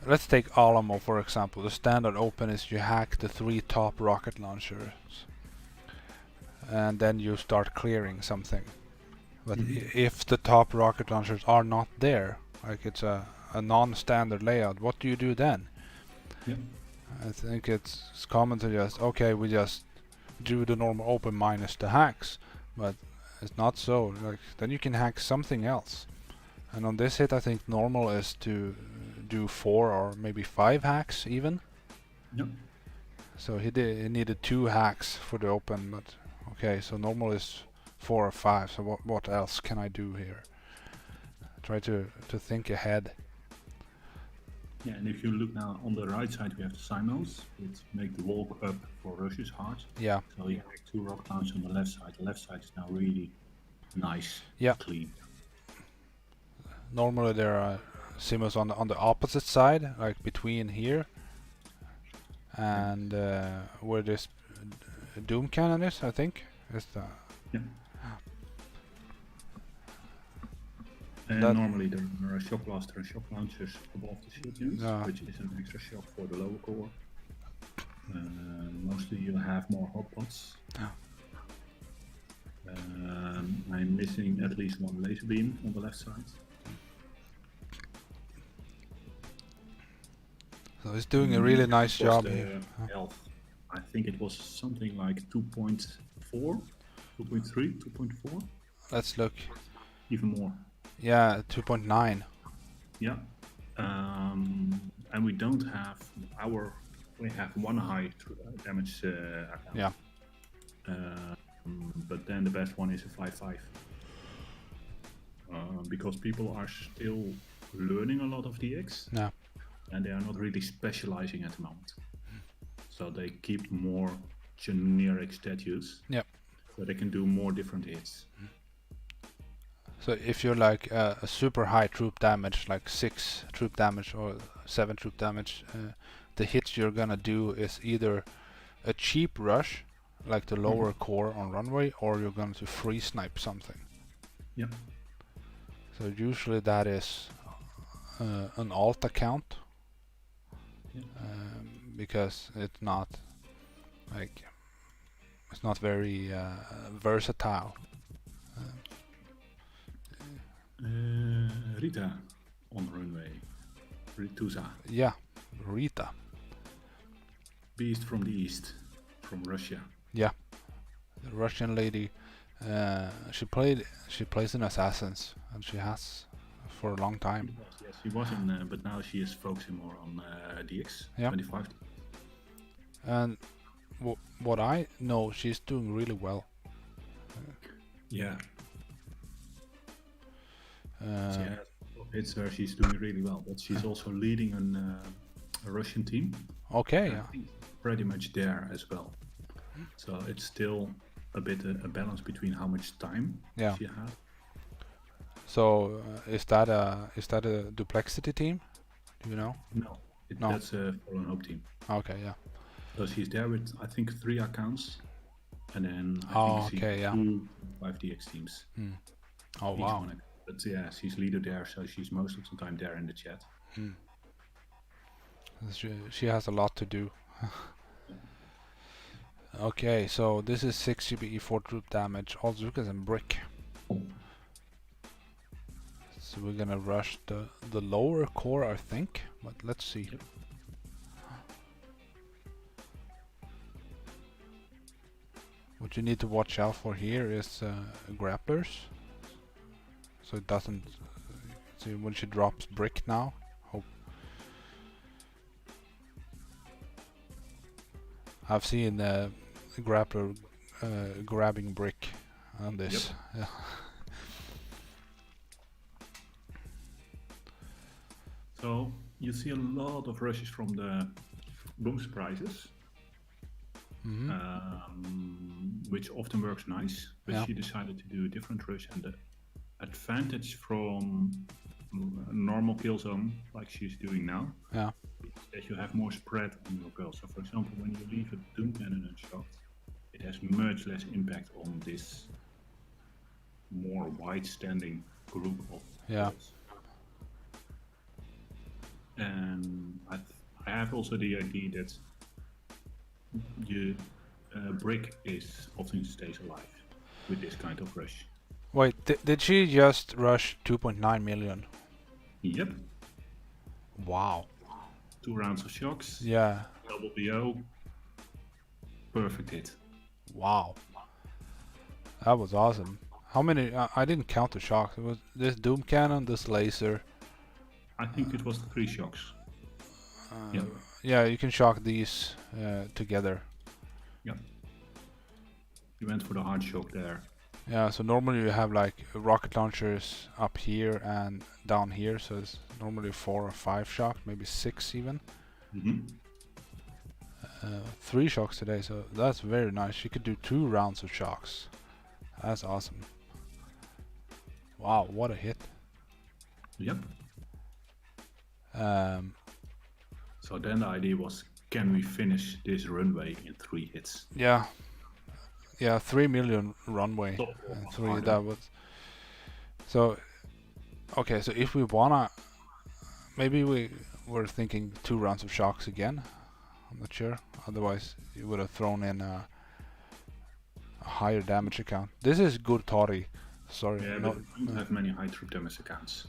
A: let's take Alamo for example. The standard open is you hack the 3 top rocket launchers, and then you start clearing something. But if the top rocket launchers are not there, like it's a non-standard layout, what do you do then?
C: Yeah.
A: I think it's common to just, okay, we just do the normal open minus the hacks, but it's not so. Like then you can hack something else. And on this hit, I think normal is to do 4 or maybe 5 hacks even.
C: Yep.
A: So he needed 2 hacks for the open, but okay, so normal is 4 or 5. So what else can I do here? Try to think ahead.
C: Yeah, and if you look now on the right side, we have the signals, which make the walk up for rushes hard.
A: Yeah.
C: So you have 2 rocket launchers on the left side. The left side is now really nice,
A: Yeah.
C: clean.
A: Normally there are simuls on the opposite side, like between here and where this Doom cannon is, I think. Is the
C: Yeah. And
A: that-
C: normally there are shock blaster and shock launchers above the shield units,
A: Yeah.
C: which is an extra shock for the lower core. Mostly you have more hot pots.
A: Yeah.
C: I'm missing at least one laser beam on the left side.
A: So he's doing a really nice
C: Of course,
A: job here.
C: Health. I think it was something like 2.4, 2.3, 2.4,
A: Let's look.
C: even more.
A: Yeah, 2.9.
C: Yeah. And we don't have we have one high damage account.
A: Yeah.
C: But then the best one is a 5.5. Because people are still learning a lot of DX.
A: Yeah.
C: And they are not really specializing at the moment. So they keep more generic statues.
A: Yep.
C: So they can do more different hits.
A: So if you're like a super high troop damage, like 6 troop damage or 7 troop damage, the hits you're gonna do is either a cheap rush, like the lower core on runway, or you're going to free snipe something.
C: Yep.
A: So usually that is an alt account.
C: Yep.
A: Because it's not very versatile.
C: Rita on the runway. Rituza.
A: Yeah, Rita.
C: Beast from the East, from Russia.
A: Yeah, the Russian lady. She plays in Assassins, and she has for a long time.
C: Yes, she was in, but now she is focusing more on DX 25.
A: And what I know, she's doing really well.
C: Yeah. Yeah, it's where she's doing really well, but she's also leading a Russian team.
A: Okay,
C: I think pretty much there as well. So it's still a bit a balance between how much time she has.
A: So is that a Duplexity team? Do you know?
C: No, that's a Fallen Hope team.
A: Okay, yeah.
C: So she's there with I think 3 accounts, and then I think
A: okay, yeah.
C: 2 5DX teams.
A: Oh
C: Each
A: wow.
C: one. But yeah, she's leader there, so she's most of the time there in the chat.
A: She has a lot to do. Okay, so this is 6 GBE 4 troop damage, all Zukas and brick. So we're gonna rush the lower core, I think, but let's see.
C: Yep.
A: What you need to watch out for here is grapplers. So it doesn't. See when she drops brick now. Hope. I've seen grappler grabbing brick on this.
C: Yep.
A: Yeah.
C: So you see a lot of rushes from the boom surprises, which often works nice. But she decided to do a different rush, and the advantage from a normal kill zone, like she's doing now, is that you have more spread on your kill. So, for example, when you leave a Doom Cannon unshot, it has much less impact on this more wide-standing group of kills. And I have also the idea that brick is often stays alive with this kind of rush.
A: Wait, did she just rush 2.9 million?
C: Yep.
A: Wow.
C: 2 rounds of shocks.
A: Yeah.
C: Double BO. Perfect hit.
A: Wow. That was awesome. How many? I didn't count the shocks. It was this Doom Cannon, this laser.
C: I think it was 3 shocks.
A: Yeah, you can shock these together.
C: Yeah. You went for the hard shock there.
A: Yeah, so normally you have like rocket launchers up here and down here, so it's normally 4 or 5 shocks, maybe 6 even. 3 shocks today, so that's very nice. You could do 2 rounds of shocks. That's awesome. Wow, what a hit.
C: Yep.
A: Um,
C: So then the idea was, can we finish this runway in 3 hits?
A: yeah, 3 million runway.
C: Top of
A: And
C: a
A: 3,
C: harder.
A: that was. So, okay, so if we wanna, maybe we were thinking 2 rounds of shocks again. I'm not sure. Otherwise, you would have thrown in a higher damage account. This is good Tori. Sorry,
C: Yeah,
A: no,
C: but we don't have many high troop damage accounts.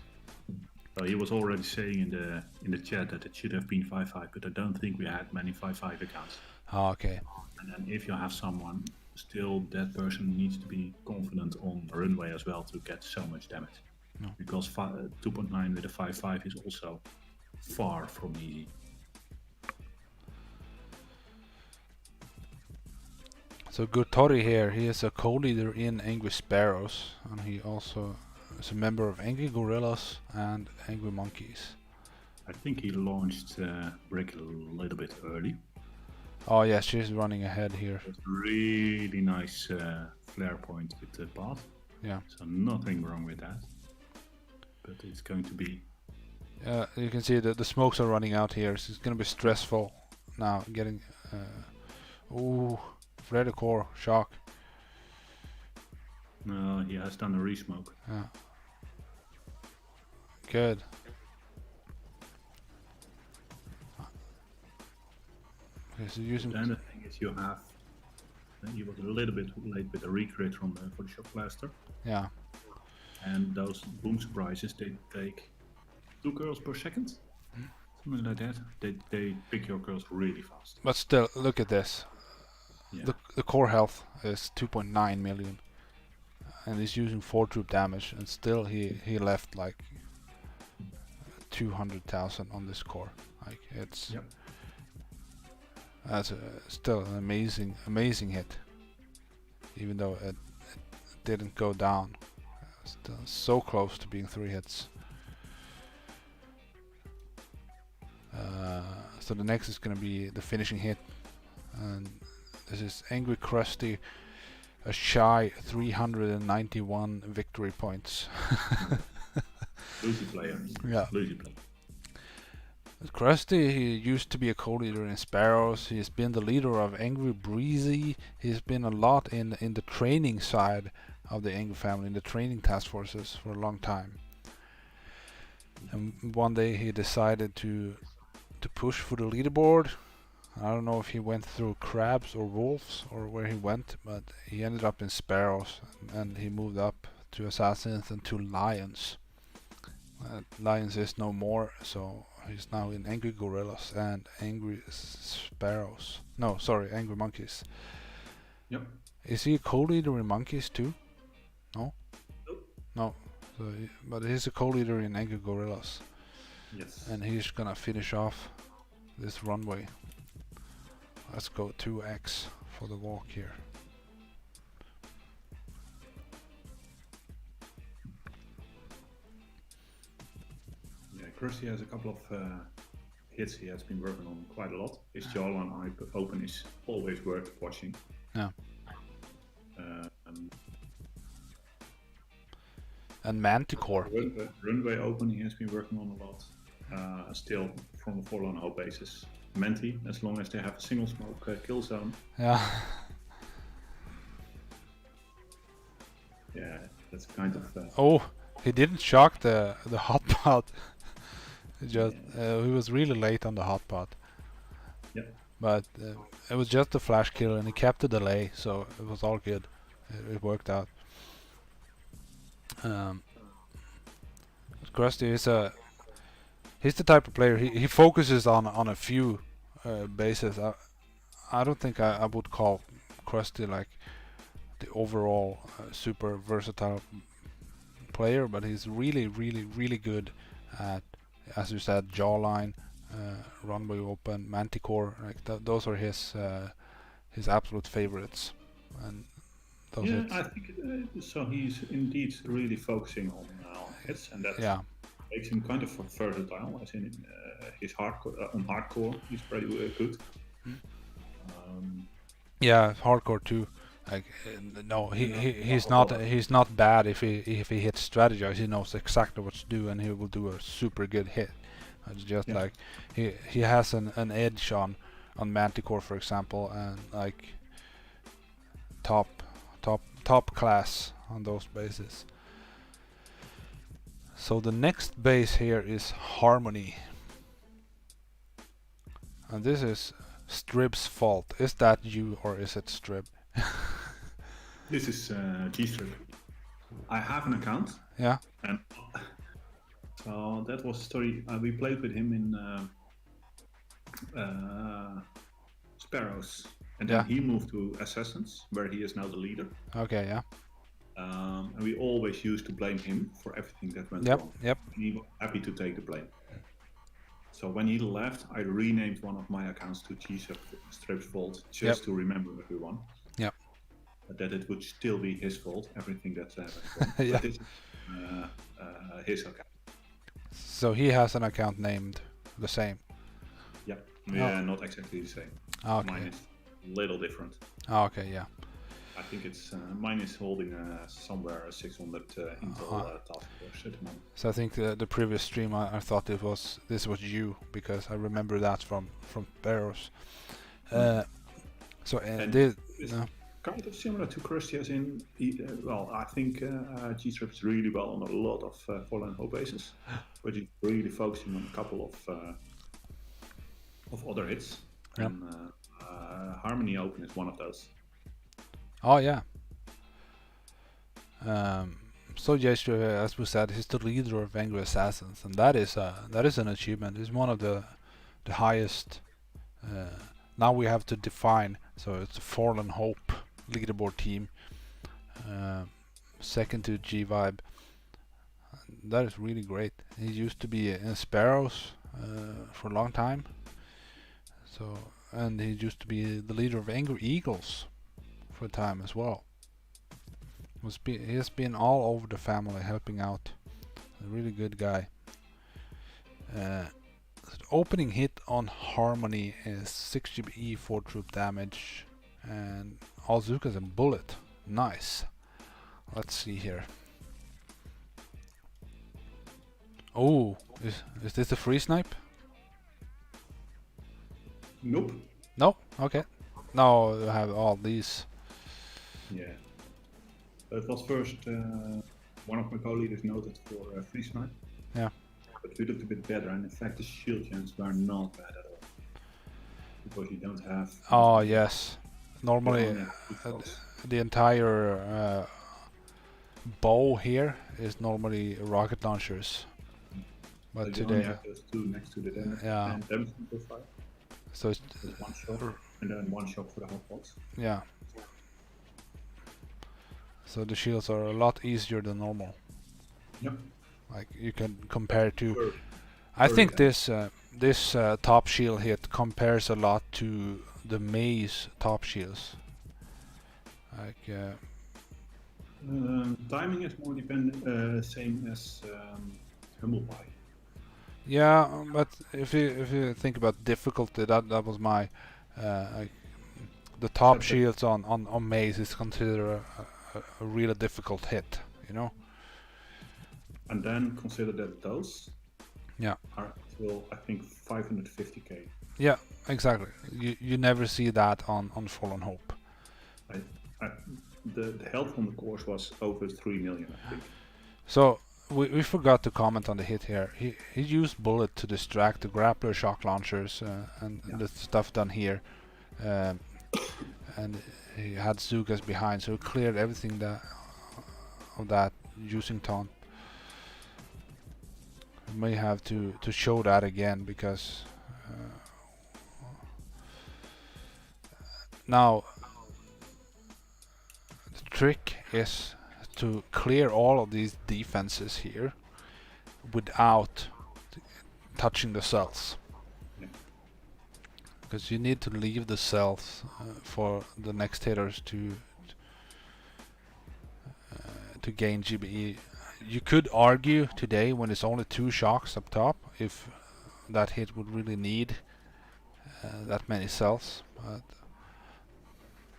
C: So he was already saying in the chat that it should have been 5-5, but I don't think we had many 5-5 accounts.
A: Oh, okay.
C: And then if you have someone, still that person needs to be confident on runway as well to get so much damage.
A: No.
C: Because 2.9 with a 5-5 is also far from easy.
A: So Gurtori here, he is a co-leader in Angry Sparrows, and he also is a member of Angry Gorillas and Angry Monkeys.
C: I think he launched Brick a little bit early.
A: Oh yeah, she's running ahead here.
C: It's really nice flare point with the path.
A: Yeah.
C: So nothing wrong with that. But it's going to be...
A: You can see that the smokes are running out here, so it's going to be stressful now getting... ooh, flare the core, shock.
C: No, he has done a resmoke.
A: Yeah. Good. Okay, so using...
C: Then the thing is you have... He was a little bit late with the recrit from for the shock blaster.
A: Yeah.
C: And those boom surprises, they take 2 curls per second. Something like that. They pick your curls really fast.
A: But still, look at this.
C: Yeah.
A: The core health is 2.9 million. And he's using 4 troop damage, and still he left like 200,000 on this core. Like it's...
C: Yep.
A: That's still an amazing hit. Even though it didn't go down. Still so close to being 3 hits. So the next is gonna be the finishing hit. And this is Angry Krusty. A shy 391 victory points.
C: Lucy player.
A: Yeah.
C: Lucy player.
A: Krusty, he used to be a co-leader in Sparrows. He's been the leader of Angry Breezy. He's been a lot in the training side of the Angry family, in the training task forces for a long time. And one day he decided to push for the leaderboard. I don't know if he went through crabs or wolves or where he went, but he ended up in Sparrows, and he moved up to Assassins and to Lions. Lions is no more, so he's now in Angry Gorillas and Angry Sparrows. No, sorry, Angry Monkeys.
C: Yep.
A: Is he a co-leader in Monkeys too? No?
C: Nope.
A: No. So but he's a co-leader in Angry Gorillas.
C: Yes.
A: And he's gonna finish off this runway. Let's go 2x for the walk here.
C: Yeah, Krusty has a couple of hits he has been working on quite a lot. His jawline eye open is always worth watching.
A: Yeah.
C: Um,
A: And Manticore.
C: Runway open he has been working on a lot. Still from a forlorn hope basis. Menti, as long as they have a single smoke kill zone.
A: Yeah.
C: Yeah, that's kind of...
A: Oh, he didn't shock the hot pot. Just he was really late on the hot pot.
C: Yep.
A: But it was just a flash kill, and he kept the delay, so it was all good. It worked out. Krusty is he's the type of player, he focuses on a few bases. I don't think I would call Krusty like the overall super versatile player, but he's really good at, as you said, jawline, runway open, manticore. Like those are his absolute favorites. And those
C: yeah,
A: hits.
C: I think so. He's indeed really focusing on hits, and that makes him kind of versatile. As in his hardcore on hardcore, he's pretty good.
A: Yeah, hardcore too. Like no, he's not bad if he hits strategize. He knows exactly what to do, and he will do a super good hit. It's just like he has an edge on Manticore, for example, and like top top class on those bases. So the next base here is Harmony, and this is Strib's fault. Is that you or is it Strib?
C: This is G-Strip. I have an account.
A: Yeah.
C: And so that was the story. We played with him in Sparrows, and then he moved to Assassins, where he is now the leader.
A: Okay, yeah.
C: And we always used to blame him for everything that went wrong.
A: Yep.
C: He was happy to take the blame. So when he left, I renamed one of my accounts to G-Strip's fault, just to remember everyone.
A: Yep.
C: That it would still be his fault, everything that's wrong.
A: Yeah.
C: But this is his account.
A: So he has an account named the same.
C: Yeah, not exactly the same.
A: Okay.
C: Mine is a little different.
A: Okay, yeah.
C: I think it's mine is holding somewhere 600 Intel task force at the moment.
A: So I think the previous stream I thought this was you, because I remember that from Barrows. So this
C: kind of similar to Krusty, as in well, I think G-Strip is really well on a lot of Fallen Hope bases, but he's really focusing on a couple of other hits, and Harmony Open is one of those.
A: Oh yeah. So Yeshua, as we said, he's the leader of Angry Assassins, and that is an achievement. It's one of the highest. Now we have to define. So it's a Fallen Hope leaderboard team. Second to G Vibe. That is really great. He used to be in Sparrows for a long time. So, and he used to be the leader of Angry Eagles for a time as well. He has been all over the family helping out. A really good guy. The opening hit on Harmony is 6 GBE, 4 troop damage, and all Zukas and bullet. Nice. Let's see here. Oh, is this a free snipe?
C: Nope.
A: No? Okay. Now I have all these.
C: Yeah. It was first one of my co-leaders noted for free snipe.
A: Yeah.
C: But we looked a bit better, and in fact the shield gens were not bad at all. Because you don't have...
A: Oh yes. Normally the entire bow here is normally rocket launchers. But
C: you
A: today...
C: only have those two next to the damage profile.
A: So it's
C: one shot, and then one shot for the hot pots.
A: Yeah. So the shields are a lot easier than normal.
C: Yep.
A: Like you can compare to... I think this top shield hit compares a lot to the Maze top shields. Like
C: timing is more dependent, same as Humble Pie.
A: yeah, but if you think about difficulty, that was my like the top shields on Maze is considered a really difficult hit, you know.
C: And then consider that those are still, I think, 550k.
A: Yeah, exactly. You never see that on Fallen Hope.
C: The health on the course was over 3 million, I think.
A: So we forgot to comment on the hit here. He used bullet to distract the grappler shock launchers and the stuff done here, and he had Zugas behind, so he cleared everything of that using taunt. We may have to show that again, because now the trick is to clear all of these defenses here without touching the cells, because you need to leave the cells for the next hitters to gain GBE. You could argue today, when it's only 2 shocks up top, if that hit would really need that many cells, but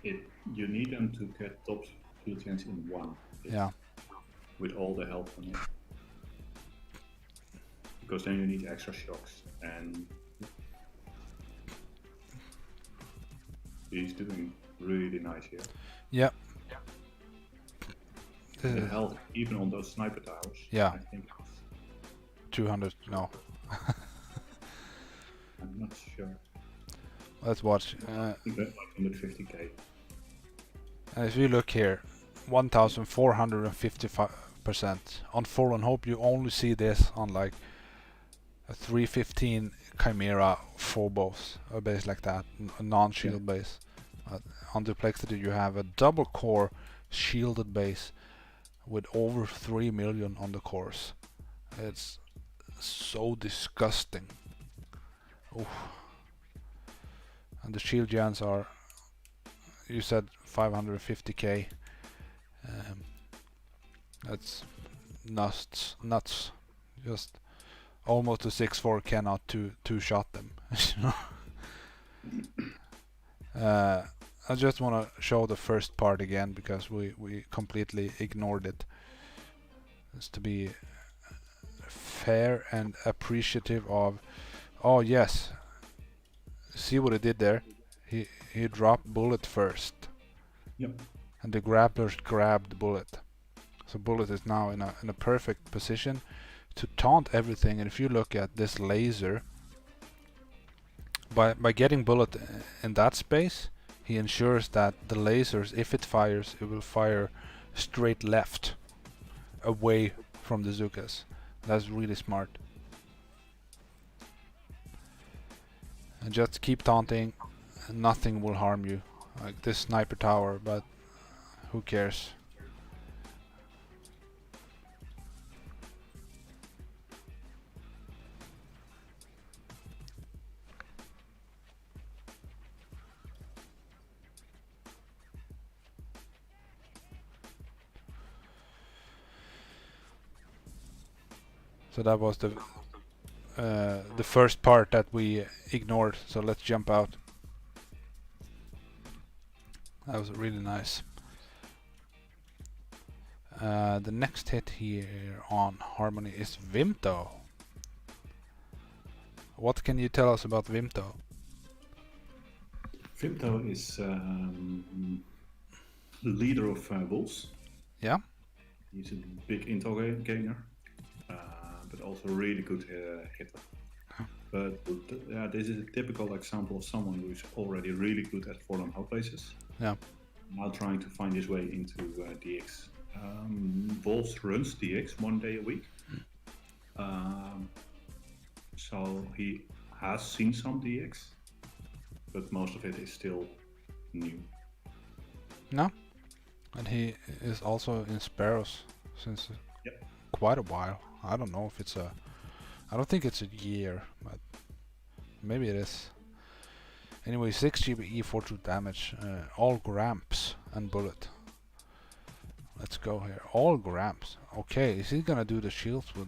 C: You need them to get top kill chance in one hit.
A: Yeah.
C: With all the help on it. Because then you need extra shocks, and he's doing really nice here.
A: Yeah.
C: The health, even on those sniper towers.
A: Yeah.
C: I think
A: 200. No.
C: I'm not sure.
A: Let's watch.
C: I think that's like 150k.
A: And if you look here, 1,455%. On Fallen Hope, you only see this on like a 315 Chimera Phobos, a base like that, a non-shield base. On Duplexity, you have a double core shielded base with over 3 million on the cores. It's so disgusting. Oof. And the shield gens are, you said 550k. That's nuts. Just almost a 6-4 cannot two-shot them. I just want to show the first part again because we completely ignored it. Just to be fair and appreciative of. Oh yes, see what he did there? He dropped bullet first.
C: Yep.
A: And the grapplers grabbed bullet. So bullet is now in a perfect position to taunt everything. And if you look at this laser, by getting bullet in that space, he ensures that the lasers, if it fires, it will fire straight left, away from the Zukas. That's really smart. And just keep taunting, and nothing will harm you. Like this sniper tower, but who cares? So that was the first part that we ignored. So let's jump out. That was really nice. The next hit here on Harmony is Vimto. What can you tell us about Vimto?
C: Vimto is leader of wolves.
A: Yeah.
C: He's a big intel gainer, but also really good hitter. But this is a typical example of someone who's already really good at Fallen Hope places.
A: Yeah.
C: Now trying to find his way into DX. Wolves runs DX 1 day a week. So he has seen some DX, but most of it is still new.
A: No. And he is also in Sparrows since quite a while. I don't know if it's a... I don't think it's a year, but maybe it is. Anyway, 6 GBE for 2 damage, all Gramps and bullet. Let's go here. All Gramps. Okay, is he gonna do the shields with...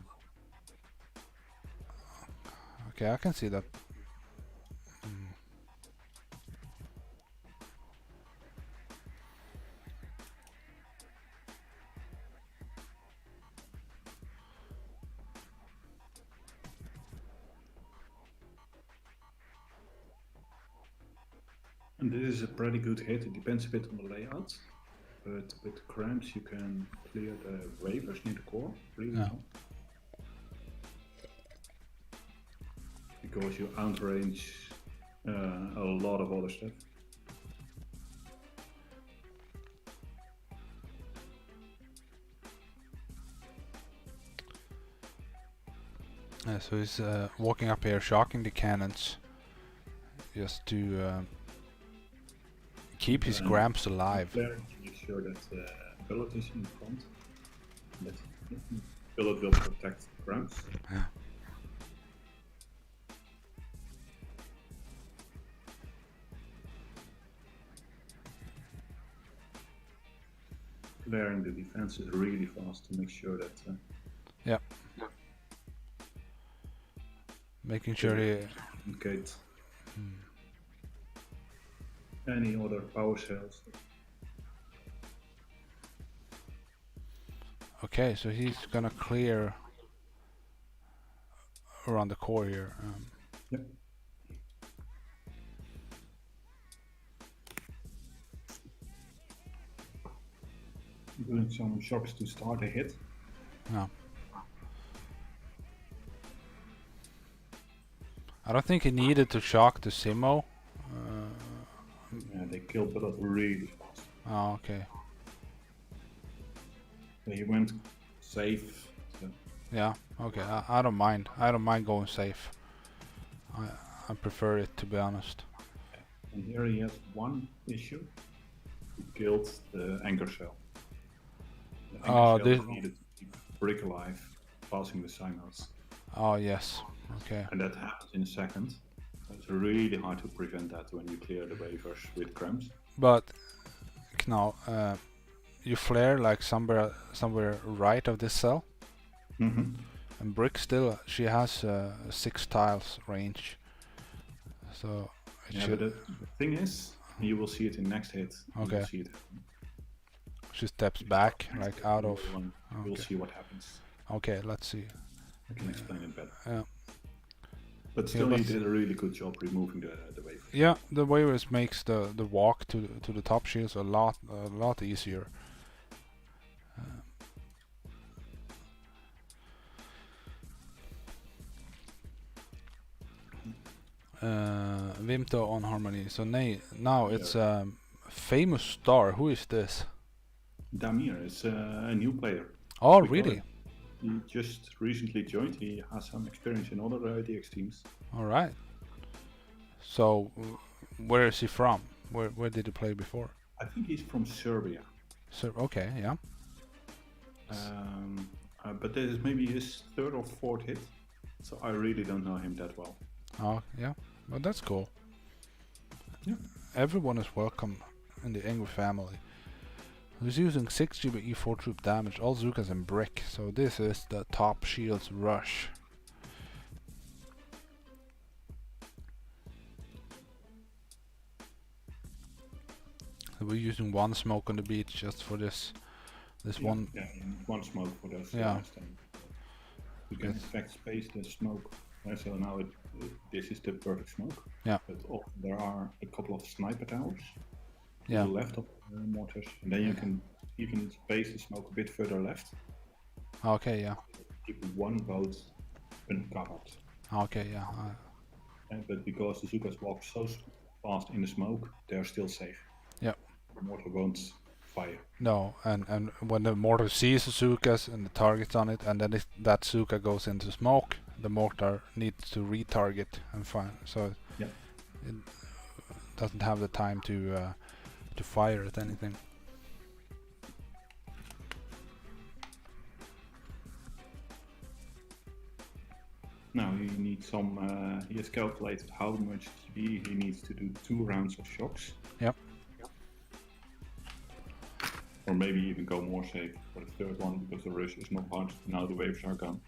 A: Okay, I can see that.
C: And this is a pretty good hit. It depends a bit on the layout, but with cramps you can clear the ravers near the core really well. Because you outrange a lot of other stuff.
A: So he's walking up here, shocking the cannons, just to keep his Gramps alive.
C: Make sure that bullet is in front. That bullet will protect Gramps.
A: Yeah.
C: Clearing the defense is really fast to make sure that.
A: Yeah. Making sure he.
C: Gate. any other power cells.
A: Okay, so he's gonna clear around the core here.
C: Yep. Doing some shocks to start a hit.
A: Yeah. I don't think he needed to shock the Simo.
C: Yeah, they killed Bullet really fast.
A: Oh, okay.
C: So he went safe. So.
A: Yeah, okay. I don't mind. I don't mind going safe. I prefer it, to be honest.
C: And here he has one issue. He killed the anchor shell. The anchor shell needed to keep Brick alive, passing the signals.
A: Oh, yes. Okay.
C: And that happens in a second. It's really hard to prevent that when you clear the wafers with crumbs.
A: But now, you flare like somewhere right of this cell.
C: Mm-hmm.
A: And Brick still, she has 6 tiles range. So it
C: yeah,
A: should.
C: but the thing is, you will see it in next hit.
A: Okay.
C: You will see it.
A: She steps back, like out of.
C: You'll see what happens.
A: Okay, let's see.
C: I can explain it better.
A: Yeah.
C: But still, he did a really good job removing the wafers.
A: Yeah, the wafers makes the walk to the top shields a lot easier. Vimto on Harmony. So now it's famous star. Who is this?
C: Damir is a new player.
A: Oh, really?
C: He just recently joined. He has some experience in other DX teams.
A: All right. So, where is he from? Where did he play before?
C: I think he's from Serbia.
A: Okay, yeah.
C: But this is maybe his 3rd or 4th hit, so I really don't know him that well.
A: Oh, yeah. Well, that's cool.
C: Yeah.
A: Everyone is welcome in the Angry family. He's using 6 GB E4 troop damage, all Zukas and Brick, so this is the top shields rush. We're using one smoke on the beach just for this one.
C: Yeah, one smoke for those.
A: Yeah.
C: You can in fact space the smoke. So now this is the perfect smoke.
A: Yeah.
C: But often there are a couple of sniper towers.
A: Yeah.
C: To the left of the mortars, and then you can space the smoke a bit further left.
A: Okay, yeah.
C: Keep one boat uncovered.
A: Okay, yeah.
C: But because the Zukas walk so fast in the smoke, they're still safe.
A: Yeah.
C: The mortar won't fire.
A: No, and when the mortar sees the Zukas and the targets on it, and then that Zuka goes into smoke, the mortar needs to retarget and fire. So
C: yeah.
A: It doesn't have the time to fire at anything.
C: Now he needs some. He has calculated how much TB he needs to do 2 rounds of shocks.
A: Yep.
C: Or maybe even go more safe for the 3rd one because the rush is not hard. Now the waves are gone.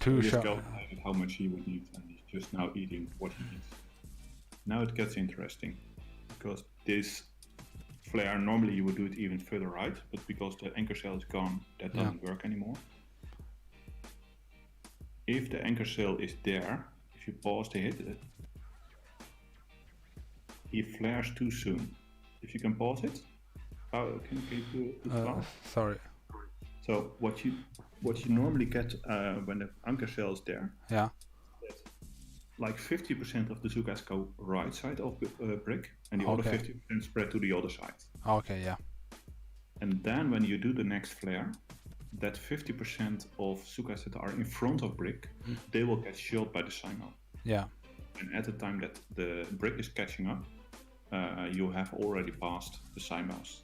A: 2
C: shots. He has
A: shots.
C: calculated how much he would need, and he's just now eating what he needs. Now it gets interesting because this flare normally you would do it even further right, but because the anchor cell is gone, that doesn't work anymore. If the anchor cell is there, if you pause the hit, he flares too soon. If you can pause it, can you do it fast?
A: Sorry.
C: So what you normally get when the anchor cell is there,
A: yeah,
C: like 50% of the Zukas go right side of the brick, and the other 50% spread to the other side.
A: Okay, yeah.
C: And then when you do the next flare, that 50% of Zukas that are in front of brick, they will get shot by the Simo.
A: Yeah.
C: And at the time that the brick is catching up, you have already passed the Simos.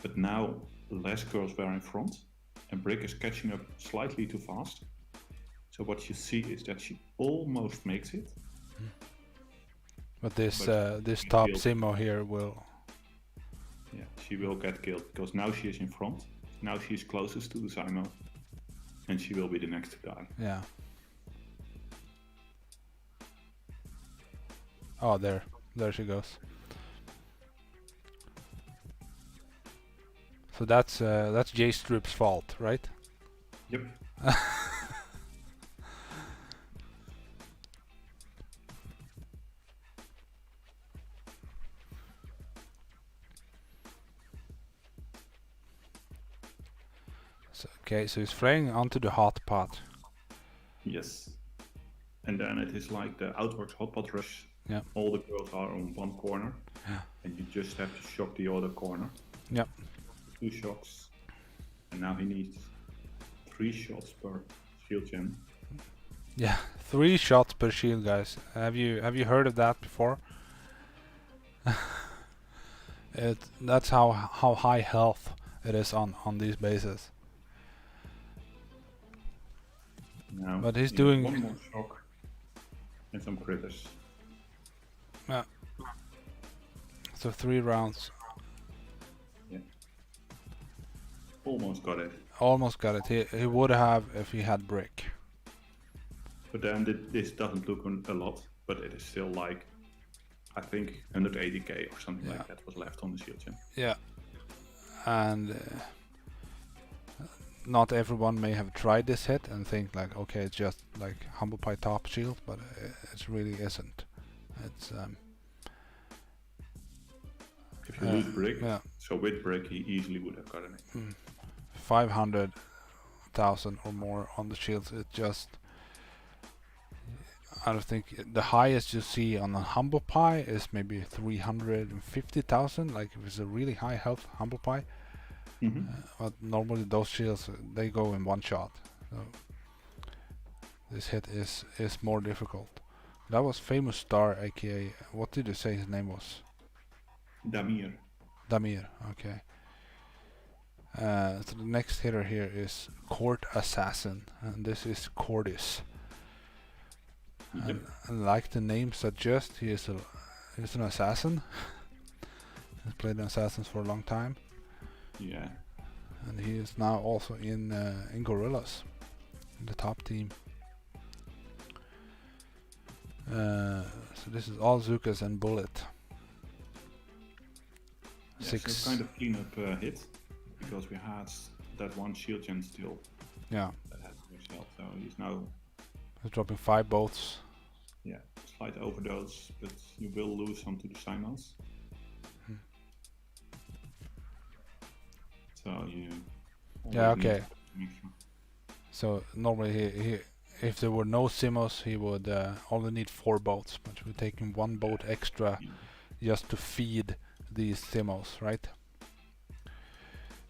C: But now less girls were in front, and brick is catching up slightly too fast. So what you see is that she almost makes it.
A: But this top Simo here will.
C: Yeah, she will get killed because now she is in front. Now she is closest to the Simo, and she will be the next to die.
A: Yeah. Oh, there. There she goes. So that's J Strip's fault, right?
C: Yep.
A: So, okay, so he's flying onto the hot pot.
C: Yes. And then it is like the Outworks hot pot rush.
A: Yeah.
C: All the girls are on one corner.
A: Yeah.
C: And you just have to shock the other corner.
A: Yep.
C: 2 shocks. And now he needs 3 shots per shield gen.
A: Yeah, 3 shots per shield, guys. Have you heard of that before? That's how high health it is on these bases.
C: Now
A: But he's
C: he
A: doing
C: has 1 more shock and some critters.
A: Yeah. So 3 rounds.
C: Yeah. Almost got it.
A: Almost got it. He would have if he had brick.
C: But then this doesn't look a lot, but it is still like, I think 180k or something like that was left on the shield gen.
A: Yeah. And not everyone may have tried this hit and think like, okay, it's just like Humble Pie top shield, but it really isn't. It's
C: if you lose brick,
A: yeah,
C: so with brick he easily would have gotten it.
A: 500,000 or more on the shields. It just, I don't think the highest you see on a Humble Pie is maybe 350,000. Like if it's a really high health Humble Pie. But normally those shields they go in one shot. So this hit is more difficult. That was Famous Star, aka what did you say his name was?
C: Damir.
A: Damir. Okay. So the next hitter here is Court Assassin, and this is Cordis.
C: Yep.
A: And like the name suggests, he's an assassin. He's played assassins for a long time.
C: Yeah.
A: And he is now also in Gorillas, in the top team. So this is all Zukas and Bullet.
C: Yeah,
A: 6.
C: so kind of cleanup hit, because we had that 1 shield gen still.
A: Yeah.
C: That had no health, so he's now.
A: He's dropping 5 bolts.
C: Yeah, slight overdose, but you will lose some to the Simons. So you.
A: Yeah, okay. So normally he if there were no Simos, he would only need 4 boats, but we're taking 1 boat extra just to feed these Simos, right?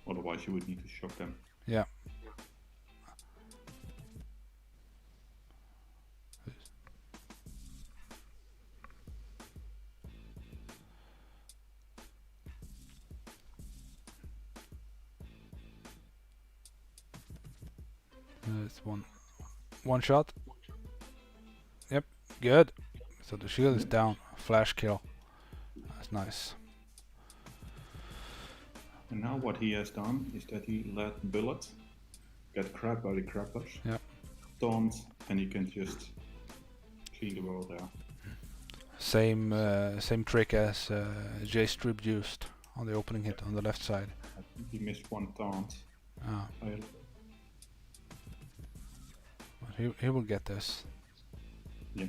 C: Otherwise you would need to shock them.
A: Yeah. It's one shot. Yep, good. So the shield is down. Flash kill. That's nice.
C: And now what he has done is that he let Bullet get grabbed by the grapplers.
A: Yep.
C: Taunt, and he can just clean the world out.
A: Same trick as J Strip used on the opening hit on the left side.
C: I think he missed 1 taunt.
A: Ah. But he will get this.
C: Yeah.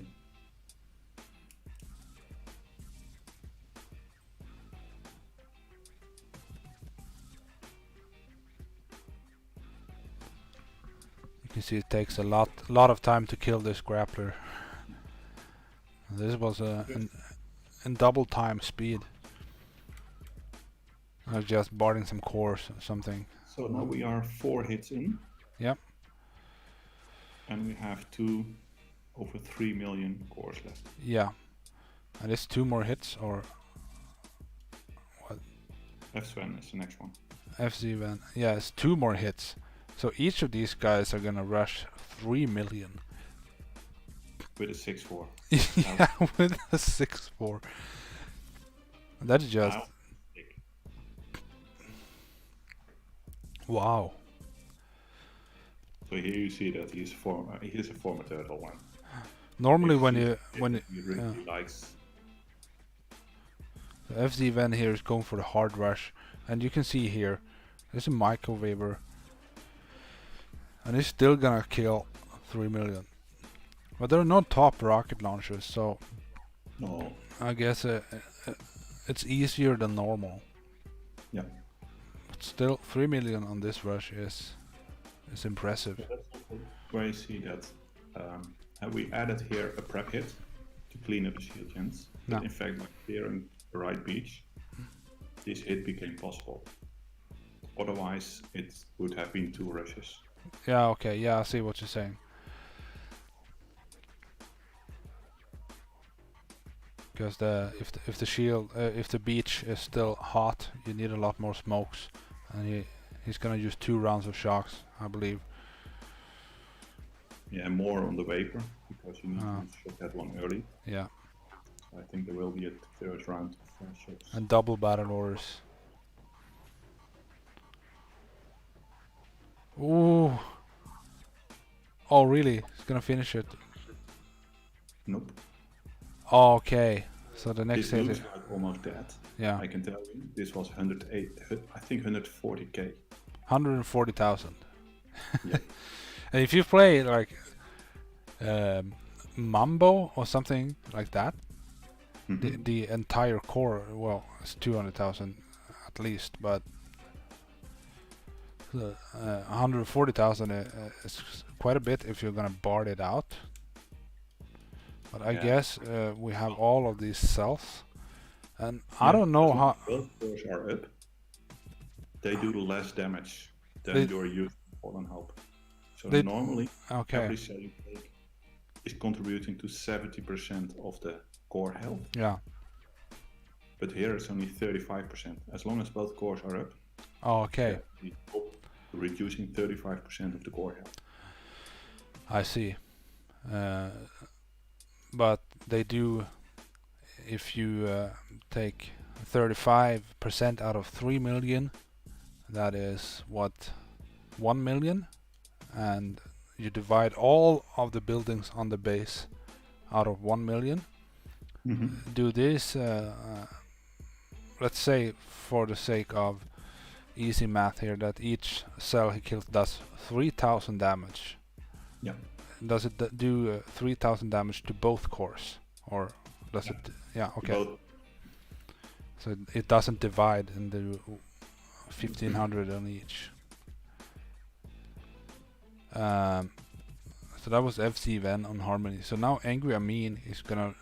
A: You can see it takes a lot of time to kill this grappler. This was in double time speed. I was just barding some cores or something.
C: So now we are 4 hits in.
A: Yep.
C: And we have over 3 million cores left.
A: Yeah. And it's 2 more hits or what?
C: F-Sven is the next one.
A: FC Van. Yeah, it's 2 more hits. So each of these guys are gonna rush 3 million.
C: With a 6-4.
A: Yeah, with a 6-4. That's just wow.
C: So here you see that he's a former turtle one.
A: Normally when
C: he
A: you
C: really likes
A: The FZ Ven here is going for the hard rush, and you can see here, there's a microwaver, and it's still gonna kill 3 million. But there are no top rocket launchers, so
C: No.
A: I guess it's easier than normal.
C: Yeah.
A: But still, 3 million on this rush is impressive.
C: So that's also where you see that we added here a prep hit to clean up the shield gens. But
A: No.
C: in fact, by clearing the right beach, this hit became possible. Otherwise, it would have been 2 rushes.
A: Yeah, okay, yeah, I see what you're saying. Because if the shield if the beach is still hot, you need a lot more smokes, and he's gonna use 2 rounds of shocks, I believe.
C: Yeah, more on the vapor because you need to shoot that one early.
A: Yeah.
C: I think there will be a 3rd round of shots.
A: And double battle orders. Ooh. Oh really? He's gonna finish it.
C: Nope.
A: Oh, okay. So the next
C: This
A: hit
C: looks
A: is,
C: like almost dead.
A: yeah,
C: I can tell you, this was 108, I think 140k.
A: 140,000.
C: Yeah.
A: And if you play like Mambo or something like that, the entire core, well, it's 200,000 at least, but 140,000 is quite a bit if you're gonna bard it out. But I
C: Yeah.
A: guess we have all of these cells, and I don't know how.
C: Both cores are up. They do less damage than
A: They-
C: your used fallen help. So
A: They-
C: normally,
A: Okay.
C: every cell you take is contributing to 70% of the core health.
A: Yeah.
C: But here it's only 35%. As long as both cores are up,
A: Oh, okay.
C: we hope reducing 35% of the core health.
A: I see. But they do, if you take 35% out of 3 million, that is what, 1 million, and you divide all of the buildings on the base out of 1 million. Do this, let's say for the sake of easy math here, that each cell he kills does 3,000 damage.
C: Yeah.
A: Does it do 3,000 damage to both cores, or does it? Yeah, okay.
C: Both.
A: So it doesn't divide into 1,500 on each. So that was FC Ven on Harmony. So now Angry Amin is gonna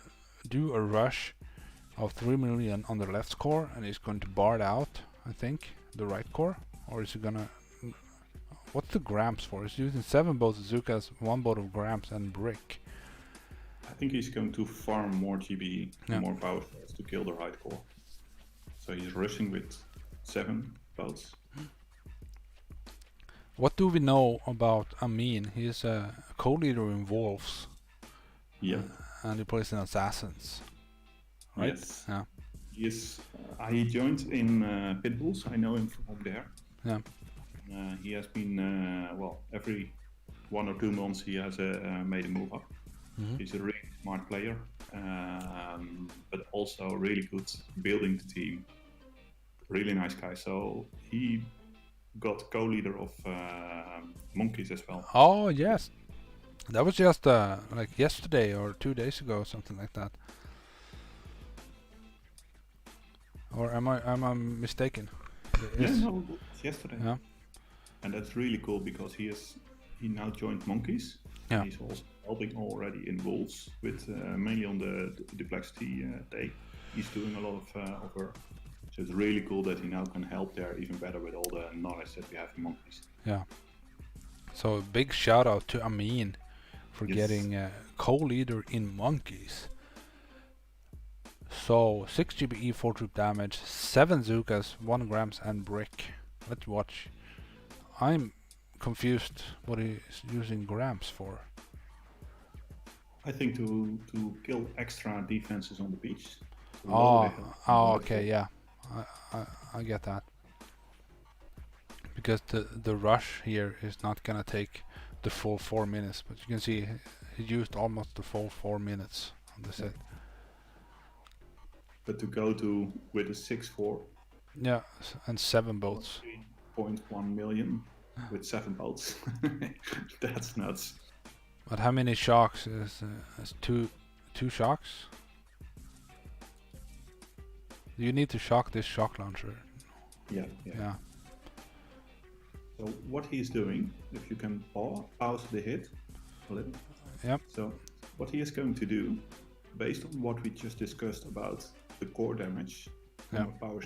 A: do a rush of 3 million on the left core, and he's going to bard out, I think, the right core, or is he gonna? What's the grams for? He's using 7 boats of Zukas, 1 boat of grams, and brick.
C: I think he's going to farm more GBE,
A: Yeah.
C: more power cells to kill the right core. So he's rushing with 7 boats.
A: What do we know about Amin? He's a co-leader in Wolves,
C: Yeah.
A: and he plays in Assassins, right?
C: Yes.
A: Yeah.
C: He joined in Pitbulls. I know him from there.
A: Yeah.
C: He has been every 1 or 2 months he has made a move up. He's a really smart player, but also really good building the team. Really nice guy. So he got co-leader of Monkeys as well.
A: Oh yes, that was just like yesterday or 2 days ago, something like that. Or am I mistaken?
C: Yeah, no, it's yesterday.
A: Yeah.
C: And that's really cool because he now joined Monkeys.
A: Yeah.
C: He's also helping already in Wolves with mainly on the Duplexity day. He's doing a lot of work. So it's really cool that he now can help there even better with all the knowledge that we have in Monkeys.
A: Yeah. So a big shout out to Amin for
C: Yes.
A: getting co-leader in Monkeys. So 6 GBE 4 troop damage, 7 Zukas, 1 grams and brick. Let's watch. I'm confused what he's using grams for.
C: I think to kill extra defenses on the beach. So
A: Oh, okay, yeah, I get that. Because the rush here is not gonna take the full 4 minutes, but you can see he used almost the full 4 minutes on the set.
C: but to go to with a 6.4,
A: Yeah, and 7 boats.
C: 3.1 million with 7 boats. That's nuts.
A: But how many shocks is two shocks? You need to shock this shock launcher.
C: Yeah. So what he's doing, if you can pause the hit a little.
A: Yep.
C: So what he is going to do, based on what we just discussed about the core damage from a power,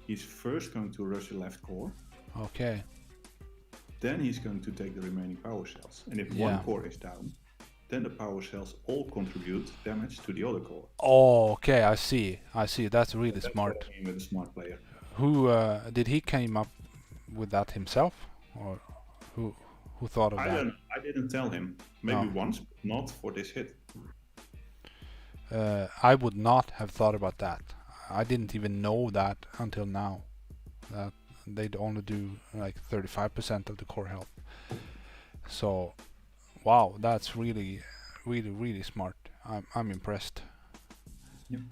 C: he's first going to rush the left core.
A: Okay.
C: Then he's going to take the remaining power cells. And if one core is down, then the power cells all contribute damage to the other core.
A: Oh, okay, I see. That's really smart.
C: What I mean with a smart player.
A: Who did he came up with that himself, or who thought of that?
C: I didn't tell him. Maybe once, but not for this hit.
A: I would not have thought about that. I didn't even know that until now. That they'd only do like 35% of the core health. So, wow, that's really smart. I'm impressed.
C: Yep.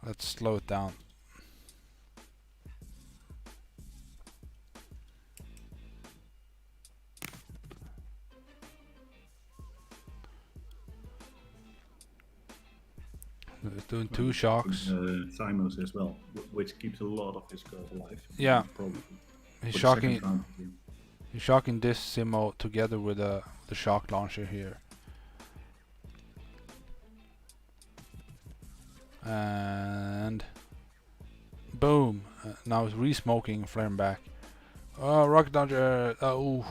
A: Let's slow it down. Doing 2 shocks.
C: Simons as well, which keeps a lot of his girls alive.
A: Yeah.
C: Probably.
A: He's shocking this Simo together with the shock launcher here. And boom! Now it's re-smoking, flaring back. Oh, rocket launcher! Oh.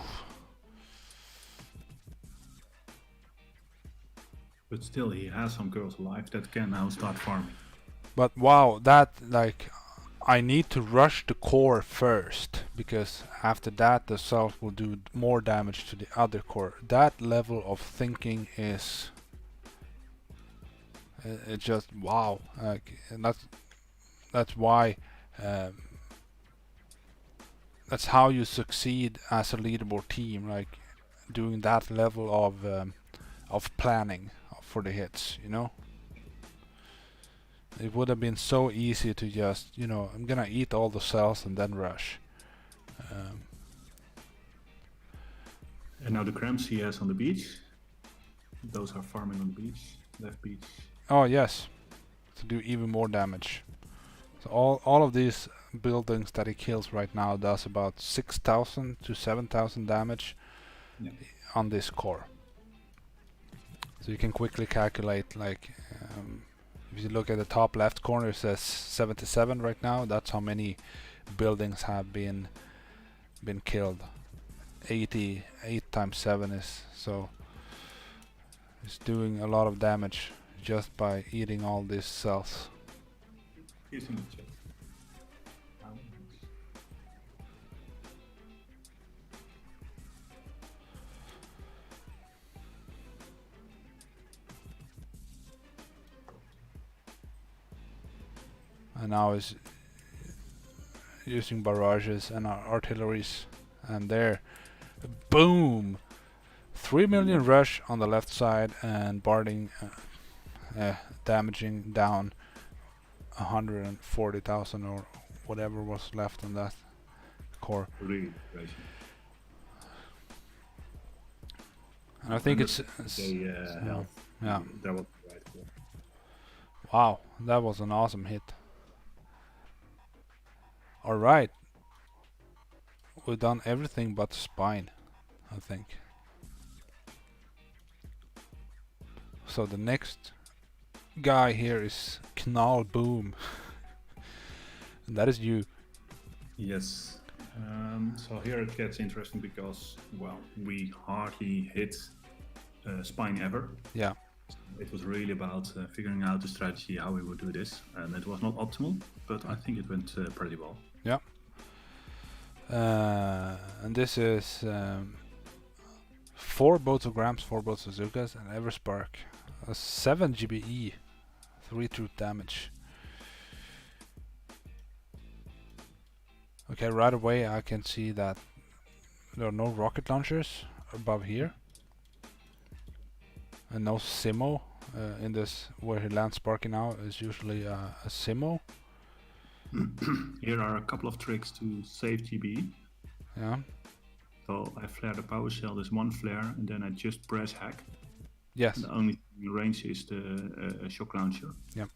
C: But still, he has some girls alive that can now start farming.
A: But wow, that like, I need to rush the core first, because after that the cells will do more damage to the other core. That level of thinking is, it's just wow. Like, and that's why, that's how you succeed as a leaderboard team. Like, doing that level of planning for the hits, you know. It would have been so easy to just, I'm gonna eat all the cells and then rush.
C: And now the cramps he has on the beach, those are farming on the beach, left beach.
A: Oh yes, to do even more damage. So all of these buildings that he kills right now does about 6,000 to 7,000 damage on this core. So you can quickly calculate, like, if you look at the top left corner, it says 77 right now. That's how many buildings have been killed. 8 times 7 is, so it's doing a lot of damage just by eating all these cells.
C: Here's in the chat.
A: And now is using barrages and artilleries, and there, boom, 3 million rush on the left side, and Barding damaging down 140,000 or whatever was left on that core.
C: Really crazy.
A: And I think it's
C: health.
A: Yeah.
C: That was the right core.
A: Wow, that was an awesome hit. Alright, we've done everything but spine, I think. So the next guy here is Knall Boom. And that is you.
C: Yes. So here it gets interesting because, well, we hardly hit spine ever.
A: Yeah.
C: It was really about figuring out the strategy, how we would do this, and it was not optimal, but I think it went pretty well.
A: Yeah. And this is 4 boats of Grams, 4 boats of Zukas, and Everspark. 7 GBE, 3 troop damage. Okay, right away I can see that there are no rocket launchers above here. And no Simo in this where he lands Sparky now is usually a Simo.
C: Here are a couple of tricks to save GBE.
A: Yeah.
C: So I flare the power cell, there's one flare, and then I just press hack.
A: Yes.
C: And the only thing in range is the shock launcher.
A: Yep.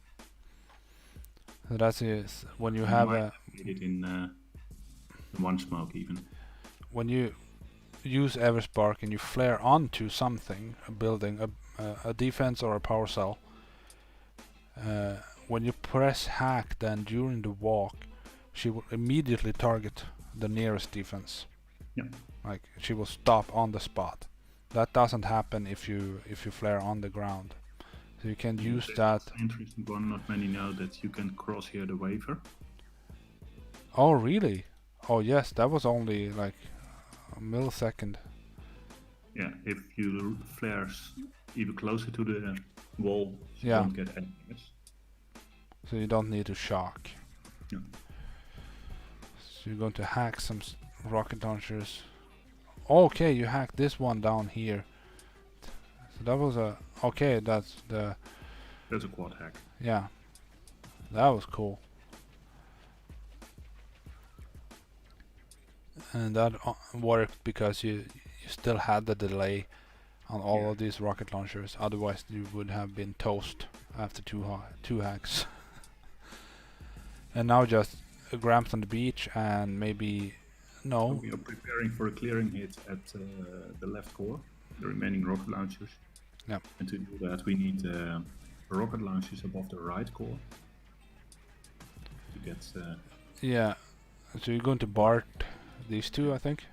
A: So that is when you have a.
C: It in one smoke even.
A: When you use Everspark and you flare onto something, a building, a defense or a power cell. When you press hack, then during the walk, she will immediately target the nearest defense.
C: Yeah.
A: Like she will stop on the spot. That doesn't happen if you flare on the ground. So you can use that.
C: Interesting one. Not many know that you can cross here the waver.
A: Oh really? Oh yes, that was only like a millisecond.
C: Yeah, if you flares even closer to the wall, you don't get any damage.
A: So you don't need to shock.
C: Yeah.
A: So you're going to hack some rocket launchers. Okay, you hacked this one down here. So that was a that's
C: a quad hack.
A: Yeah, that was cool. And that worked because you still had the delay on all of these rocket launchers. Otherwise, you would have been toast after two hacks. And now just Gramps on the beach and maybe no.
C: So we are preparing for a clearing hit at the left core, the remaining rocket launchers.
A: Yeah.
C: And to do that, we need rocket launchers above the right core to get.
A: Yeah. So you're going to BART these two, I think.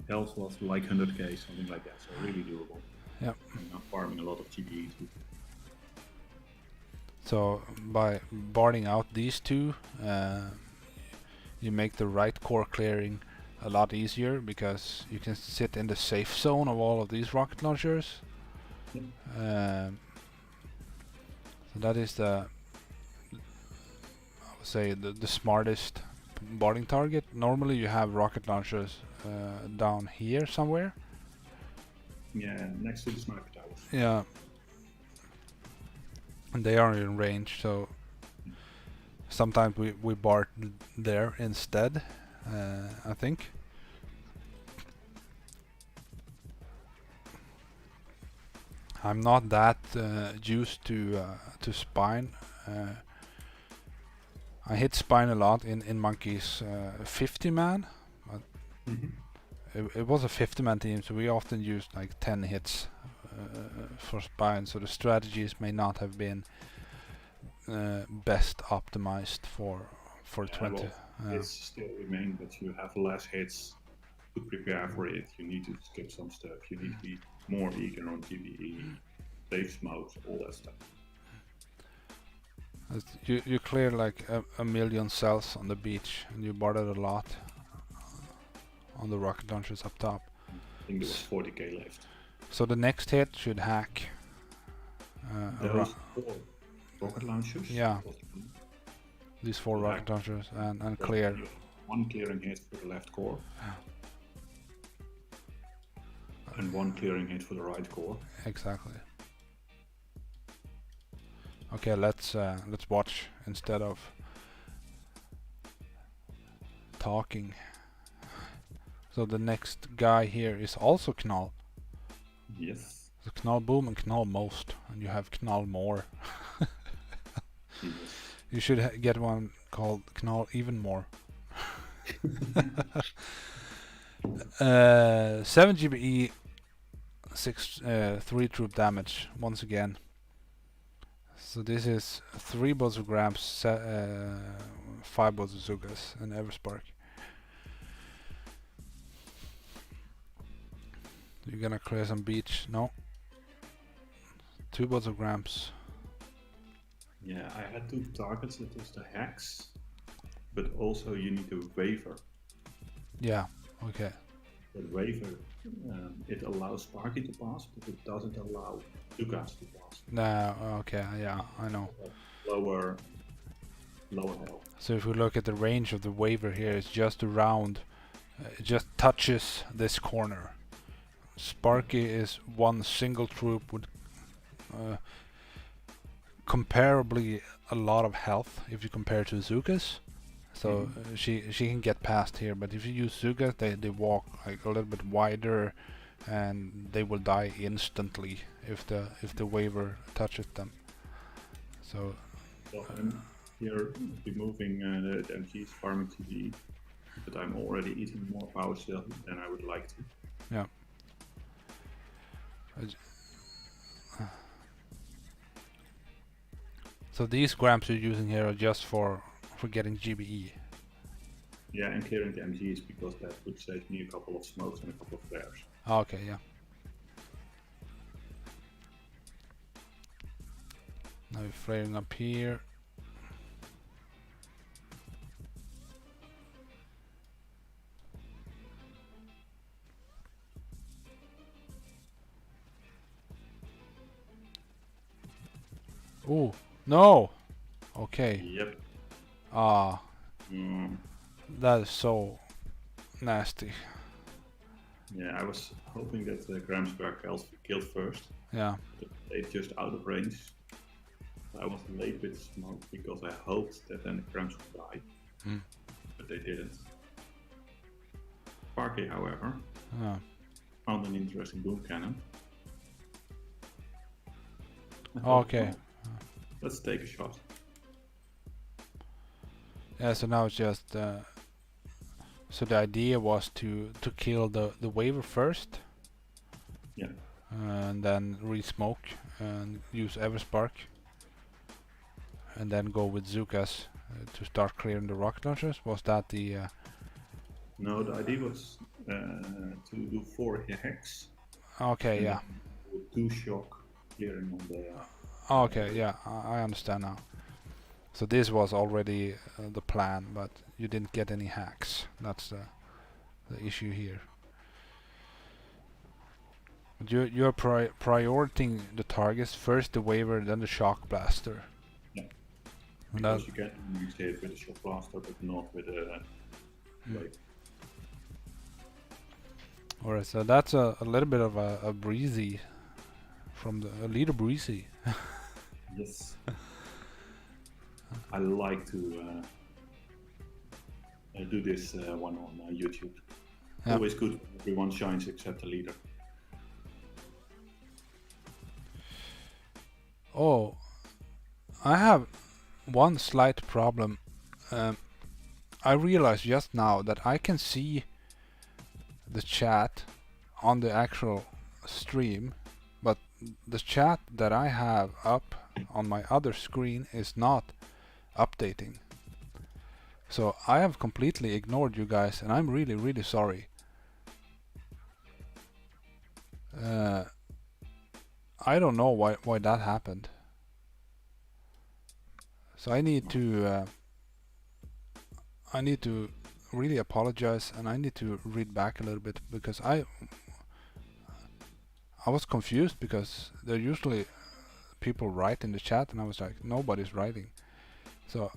C: Health was like 100k, something like that. So really doable.
A: Yeah.
C: And now farming a lot of GPE too.
A: So by barting out these two, you make the right core clearing a lot easier because you can sit in the safe zone of all of these rocket launchers. So that is I would say the smartest boarding target. Normally you have rocket launchers down here somewhere.
C: Yeah, next to the sniper towers.
A: Yeah. And they are in range, so sometimes we BART there instead, I think. I'm not that used to Spine. I hit Spine a lot in Monkey's 50-man. It was a 50-man team, so we often used like 10 hits for Spine, so the strategies may not have been best optimized for 20.
C: Hits still remain, but you have less hits to prepare for it. You need to skip some stuff. You need to be more eager on TBE, safe smokes, all that stuff.
A: You clear like a million cells on the beach, and you boarded a lot on the rocket launchers up top.
C: I think there was 40k left.
A: So the next hit should hack.
C: Those 4 rocket launchers?
A: Yeah. These 4 rocket launchers and clear.
C: One clearing hit for the left core. And one clearing hit for the right core.
A: Exactly. Okay, let's watch instead of talking. So the next guy here is also Knall.
C: Yes.
A: So Knall Boom and Knall Most, and you have Knall More.
C: Yes.
A: You should get one called Knall Even More. 7 GBE, 3 troop damage once again. So this is 3 Grams, 5 Bazookas, and Everspark. You're gonna clear some beach? No. 2 Grams.
C: Yeah, I had 2 targets. It was the hacks, but also you need a waver.
A: Yeah. Okay.
C: The waver, it allows Sparky to pass, but it doesn't allow Lucas to pass.
A: No. Okay. Yeah, I know.
C: Lower health.
A: So if we look at the range of the waver here, it's just around. It just touches this corner. Sparky is one single troop would comparably a lot of health if you compare to Zukas. So she can get past here, but if you use Zugas, they walk like a little bit wider, and they will die instantly if the waiver touches them. So
C: I'm here removing the MGs, farming TD, but I'm already eating more power still than I would like to.
A: yeah. So these grams you're using here are just for getting GBE.
C: Yeah, and clearing the MGs because that would save me a couple of smokes and a couple of flares.
A: Okay, yeah. Now we're flaring up here. Oh, no! Okay.
C: Yep.
A: Ah. That is so nasty.
C: Yeah, I was hoping that Grams were killed first.
A: Yeah.
C: They just out of range. I was late with smoke because I hoped that then the Grams would die. But they didn't. Sparky, however, found an interesting boom cannon.
A: Okay.
C: Let's take a shot.
A: Yeah, so now it's just so the idea was to kill the waiver first.
C: Yeah.
A: And then re-smoke and use Everspark. And then go with Zukas to start clearing the rocket launchers. Was that the
C: No, the idea was to do 4 hex.
A: Okay, yeah.
C: 2 shock clearing on the...
A: Okay, yeah, I understand now. So this was already the plan, but you didn't get any hacks. That's the issue here. But you're prioritizing the targets first, the waiver, then the shock blaster.
C: Yeah. Because you can use it with a shock blaster, but not with a wave.
A: Alright, so that's a little bit of a breezy from a leader breezy.
C: Yes. I like to do this one on YouTube. Yep. Always good. Everyone shines except the leader.
A: Oh, I have one slight problem. I realized just now that I can see the chat on the actual stream, but the chat that I have up on my other screen is not updating. So I have completely ignored you guys, and I'm really, really sorry. I don't know why that happened. So I need to really apologize, and I need to read back a little bit because I was confused because there usually people write in the chat, and I was like, nobody's writing. So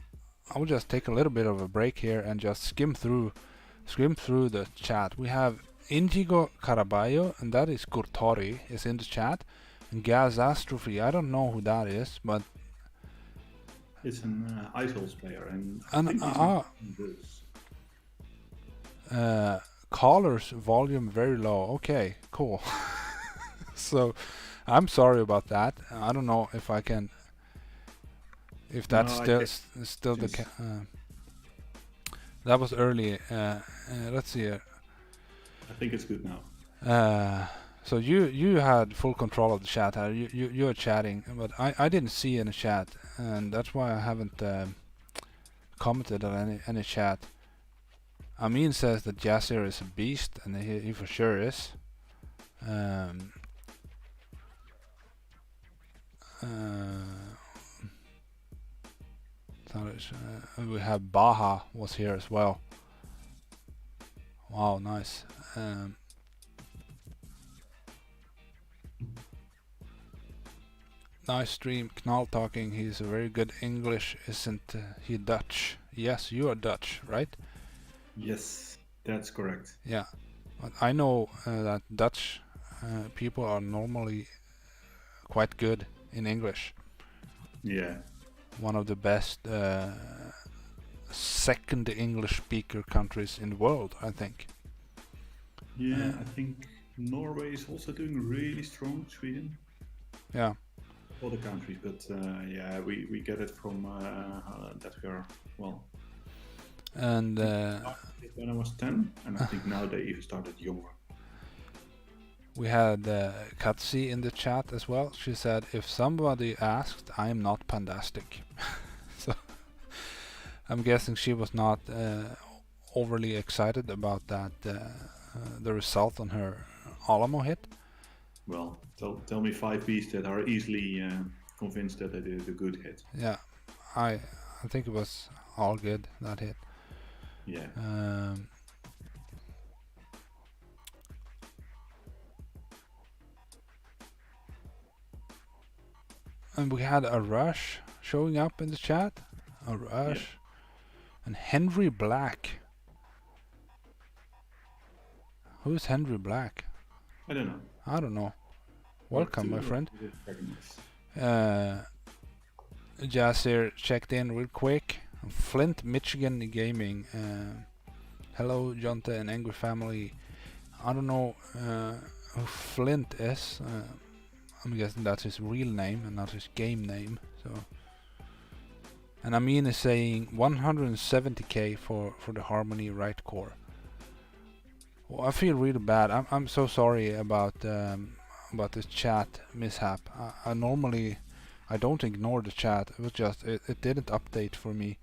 A: I will just take a little bit of a break here and just skim through the chat. We have Indigo Caraballo, and that is Kurtori, is in the chat. And Gazastrophe, I don't know who that is, but
C: it's an Isols player, and
A: caller's volume very low. Okay, cool. So I'm sorry about that. I don't know if I can, if that's still the that was early. Let's see here.
C: I think it's good now.
A: So you had full control of the chat. You are chatting, but I didn't see any chat, and that's why I haven't commented on any chat. Amin says that Jassir is a beast, and he for sure is. We have Baha was here as well. Wow, nice. Nice stream. Knall talking. He's a very good English, isn't he? Dutch. Yes, you are Dutch, right?
C: Yes, that's correct.
A: Yeah, but I know that Dutch people are normally quite good in English.
C: Yeah.
A: One of the best second English speaker countries in the world, I think.
C: Yeah, I think Norway is also doing really strong. Sweden,
A: Yeah.
C: other countries, but yeah, we get it from that we are well.
A: And
C: When I was 10, and I think now they even started younger.
A: we had Katsi in the chat as well. She said, if somebody asked, I am not pandastic. So I'm guessing she was not overly excited about that, the result on her Alamo hit.
C: Well, tell me 5 beasts that are easily convinced that it is a good hit.
A: Yeah, I think it was all good, that hit.
C: Yeah.
A: And we had a Rush showing up in the chat. A Rush.
C: Yeah.
A: And Henry Black. Who's Henry Black?
C: I don't know.
A: I don't know. Welcome, my friend. Jassir checked in real quick. Flint, Michigan Gaming. Hello, Jonte and Angry Family. I don't know who Flint is. I'm guessing that's his real name and not his game name. So, and Amin is saying 170k for the Harmony right core. Well, I feel really bad. I'm so sorry about this chat mishap. I normally I don't ignore the chat. It was just it didn't update for me.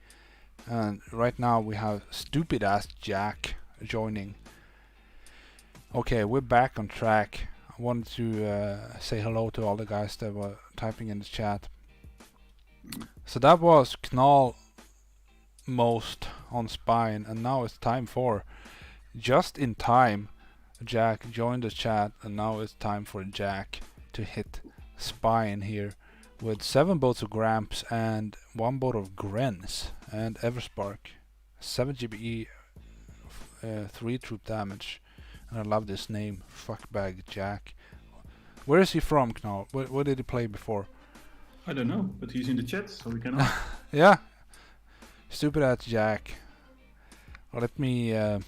A: And right now we have stupid ass Jack joining. Okay, we're back on track. I wanted to say hello to all the guys that were typing in the chat. So that was Knall most on Spine, and now it's time for just in time. Jack joined the chat, and now it's time for Jack to hit Spine here with 7 boats of Gramps and 1 boat of Grens and Everspark, 7 GBE, 3 troop damage. And I love this name, Fuckbag Jack. Where is he from, Knall? Where did he play before?
C: I don't know, but he's in the chat, so we can ask.
A: Yeah, stupid ass Jack. Let me
C: I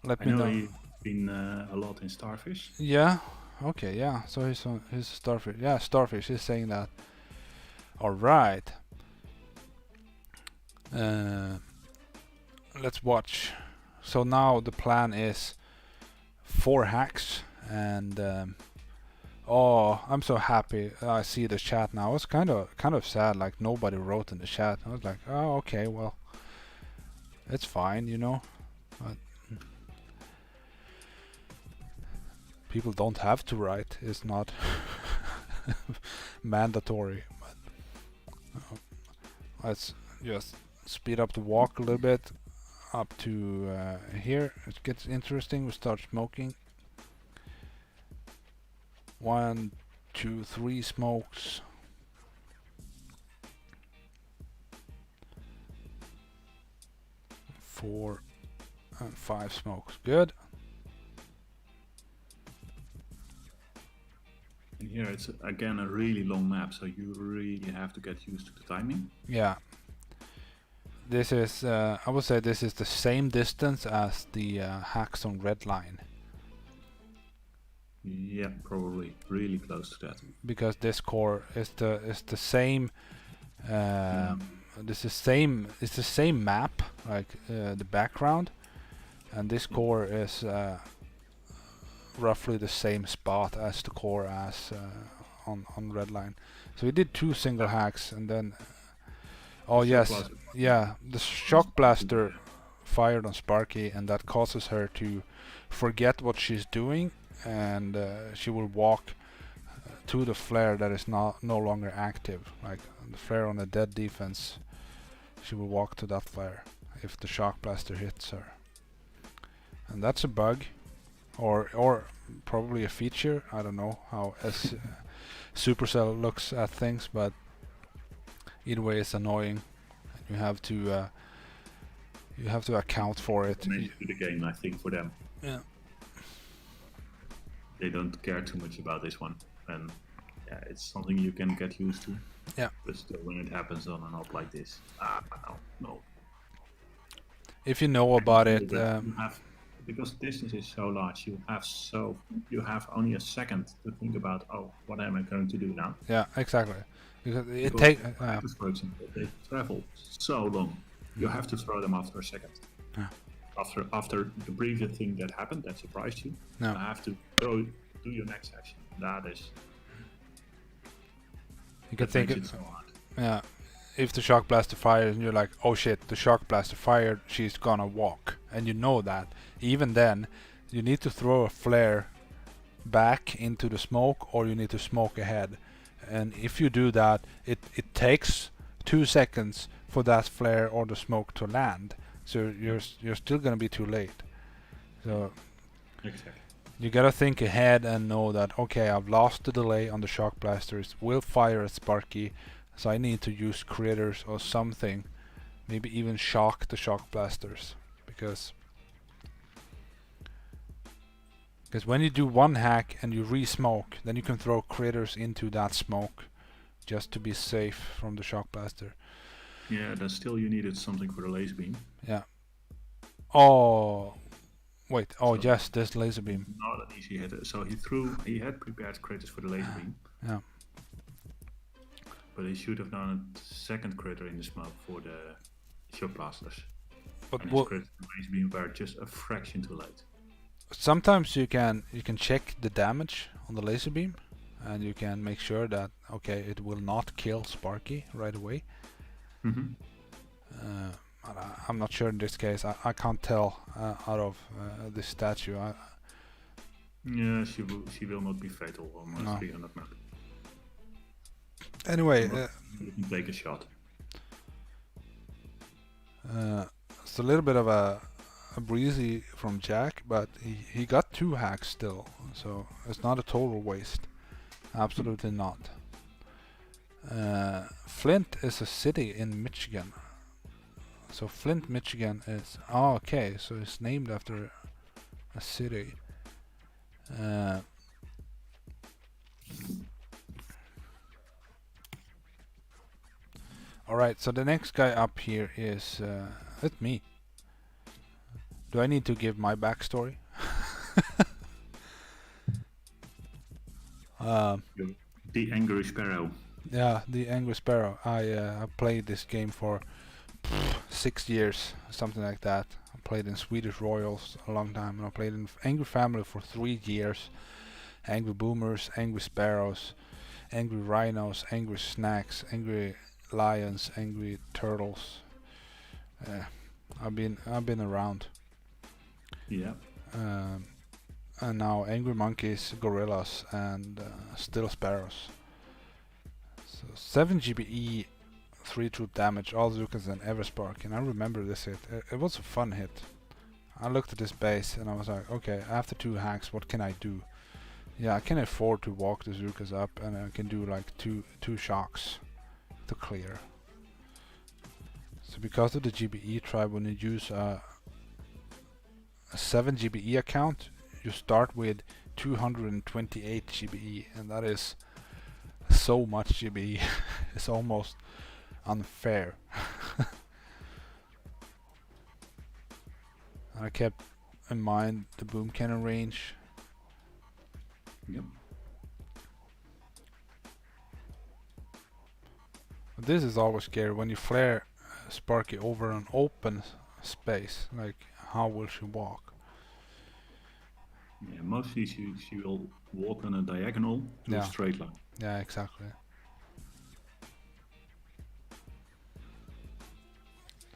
C: know
A: know.
C: he's been a lot in Starfish.
A: Yeah. Okay. Yeah. So he's Starfish. Yeah, Starfish. He's saying that. All right. Let's watch. So now the plan is 4 hacks and. Oh, I'm so happy I see the chat now. It's kind of sad, like nobody wrote in the chat. I was like, oh, okay, well, it's fine, you know. But people don't have to write. It's not mandatory. But let's just speed up the walk a little bit up to here. It gets interesting. We start smoking. 1, 2, 3 smokes. 4 and 5 smokes. Good.
C: And here it's again a really long map, so you really have to get used to the timing.
A: Yeah. This is, I would say this is the same distance as the hacks on Red Line.
C: Yeah, probably really close to that.
A: Because this core is the same. This is it's the same map, like the background, and this core is roughly the same spot as the core as on Red Line. So we did 2 single hacks, and then oh yes, yeah, the shock blaster fired on Sparky, and that causes her to forget what she's doing, and she will walk to the flare that is no longer active, like the flare on a dead defense. She will walk to that flare if the shock blaster hits her, and that's a bug, or probably a feature. I don't know how Supercell looks at things, but either way, it's annoying. You have to account for it.
C: To the game, I think, for them.
A: Yeah.
C: They don't care too much about this one, and yeah, it's something you can get used to.
A: Yeah.
C: But still, when it happens on an op like this, no.
A: If you know about it,
C: You have, because distance is so large, you have only a second to think about, oh, what am I going to do now?
A: yeah, exactly. Because it
C: Because
A: takes.
C: fighters, for example, they travel so long. You have to throw them after a second.
A: Yeah.
C: After the previous thing that happened that surprised you,
A: No.
C: you have to do your next action. That is.
A: You can think
C: it so hard.
A: Yeah. If the shock blaster fires and you're like, oh shit, the shock blaster fired, she's gonna walk, and you know that. Even then, you need to throw a flare back into the smoke, or you need to smoke ahead. And if you do that, it takes 2 seconds for that flare or the smoke to land. So you're still gonna be too late. So
C: Exactly.
A: you gotta think ahead and know that, okay, I've lost the delay on the shock blasters, will fire at Sparky, so I need to use critters or something, maybe even shock the shock blasters, because when you do one hack and you re-smoke, then you can throw critters into that smoke just to be safe from the shock blaster.
C: Yeah, then still you needed something for the laser beam.
A: Yeah. Oh, wait. Oh, so yes, this laser beam.
C: Not an easy hit. So he had prepared critters for the laser beam.
A: Yeah.
C: But he should have done a second critter in the smoke for the shock blasters.
A: But
C: and his critters in the laser beam were just a fraction too late.
A: Sometimes you can check the damage on the laser beam, and you can make sure that, okay, it will not kill Sparky right away.
C: Mm-hmm.
A: I'm not sure in this case. I can't tell out of this statue.
C: Yeah, she will not be fatal on a 300 map.
A: Anyway,
C: you can take a shot.
A: It's a little bit of a breezy from Jack, but he got 2 hacks still, so it's not a total waste. Absolutely not. Flint is a city in Michigan. So Flint, Michigan is... Oh, okay, so it's named after a city. Alright, so the next guy up here is... it's me. Do I need to give my backstory?
C: The Angry Sparrow.
A: Yeah, the Angry Sparrow. I played this game for 6 years, something like that. I played in Swedish Royals a long time, and I played in Angry Family for 3 years. Angry Boomers, Angry Sparrows, Angry Rhinos, Angry Snacks, Angry Lions, Angry Turtles. I've been around.
C: Yeah.
A: And now Angry Monkeys, Gorillas, and still Sparrows. So 7 GBE, 3 true damage, all Zukas and Everspark, and I remember this hit. It was a fun hit. I looked at this base and I was like, okay, after 2 hacks, what can I do? Yeah, I can afford to walk the Zukas up, and I can do like two shocks to clear. So because of the GBE tribe, when you use a 7 GBE account, you start with 228 GBE, and that is so much GBE. It's almost unfair. I kept in mind the boom cannon range.
C: Yep.
A: But this is always scary when you flare Sparky over an open space. Like, how will she walk?
C: Yeah, mostly she will walk on a diagonal to a straight line.
A: Yeah, exactly.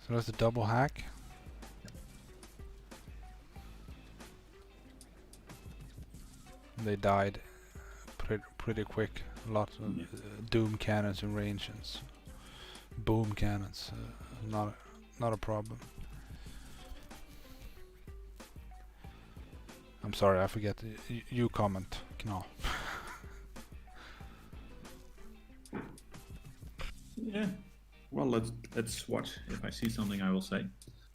A: So that's the double hack. They died pretty quick. Lots of doom cannons in range and boom cannons. Not a problem. I'm sorry, I forget. You comment, Knall.
C: Yeah. Well, let's watch. If I see something, I will say.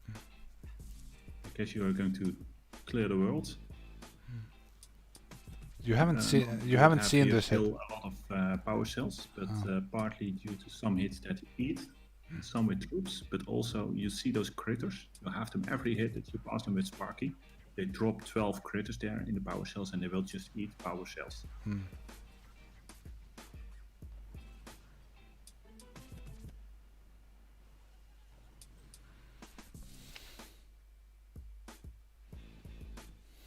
C: I guess you are going to clear the world.
A: You haven't seen this hit.
C: A lot of power cells, but partly due to some hits that eat, and some with troops, but also you see those critters. You have them every hit that you pass them with Sparky. They drop 12 critters there in the power cells, and they will just eat power cells.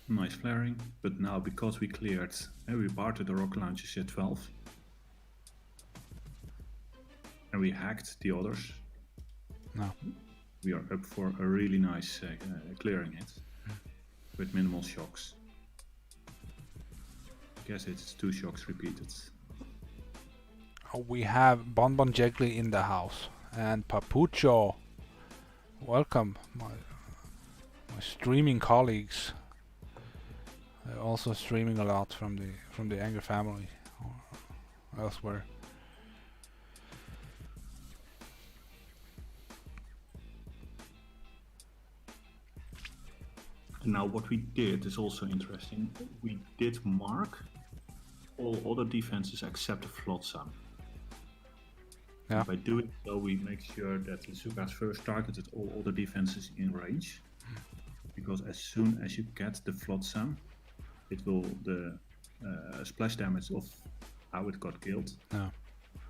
C: Nice flaring, but now because we cleared and we bartered the rocket launchers at 12 and we hacked the others, we are up for a really nice clearing hit with minimal shocks. I guess it's 2 shocks repeated.
A: We have Bonbon Jiggly in the house and Papucho. Welcome, my streaming colleagues. They're also streaming a lot from the Anger family or elsewhere.
C: And now what we did is also interesting. We did mark all other defenses except the Flotsam.
A: Yeah.
C: And by doing so, we make sure that the Zukas first targeted all other defenses in range. Because as soon as you get the Flotsam, it will the splash damage of how it got killed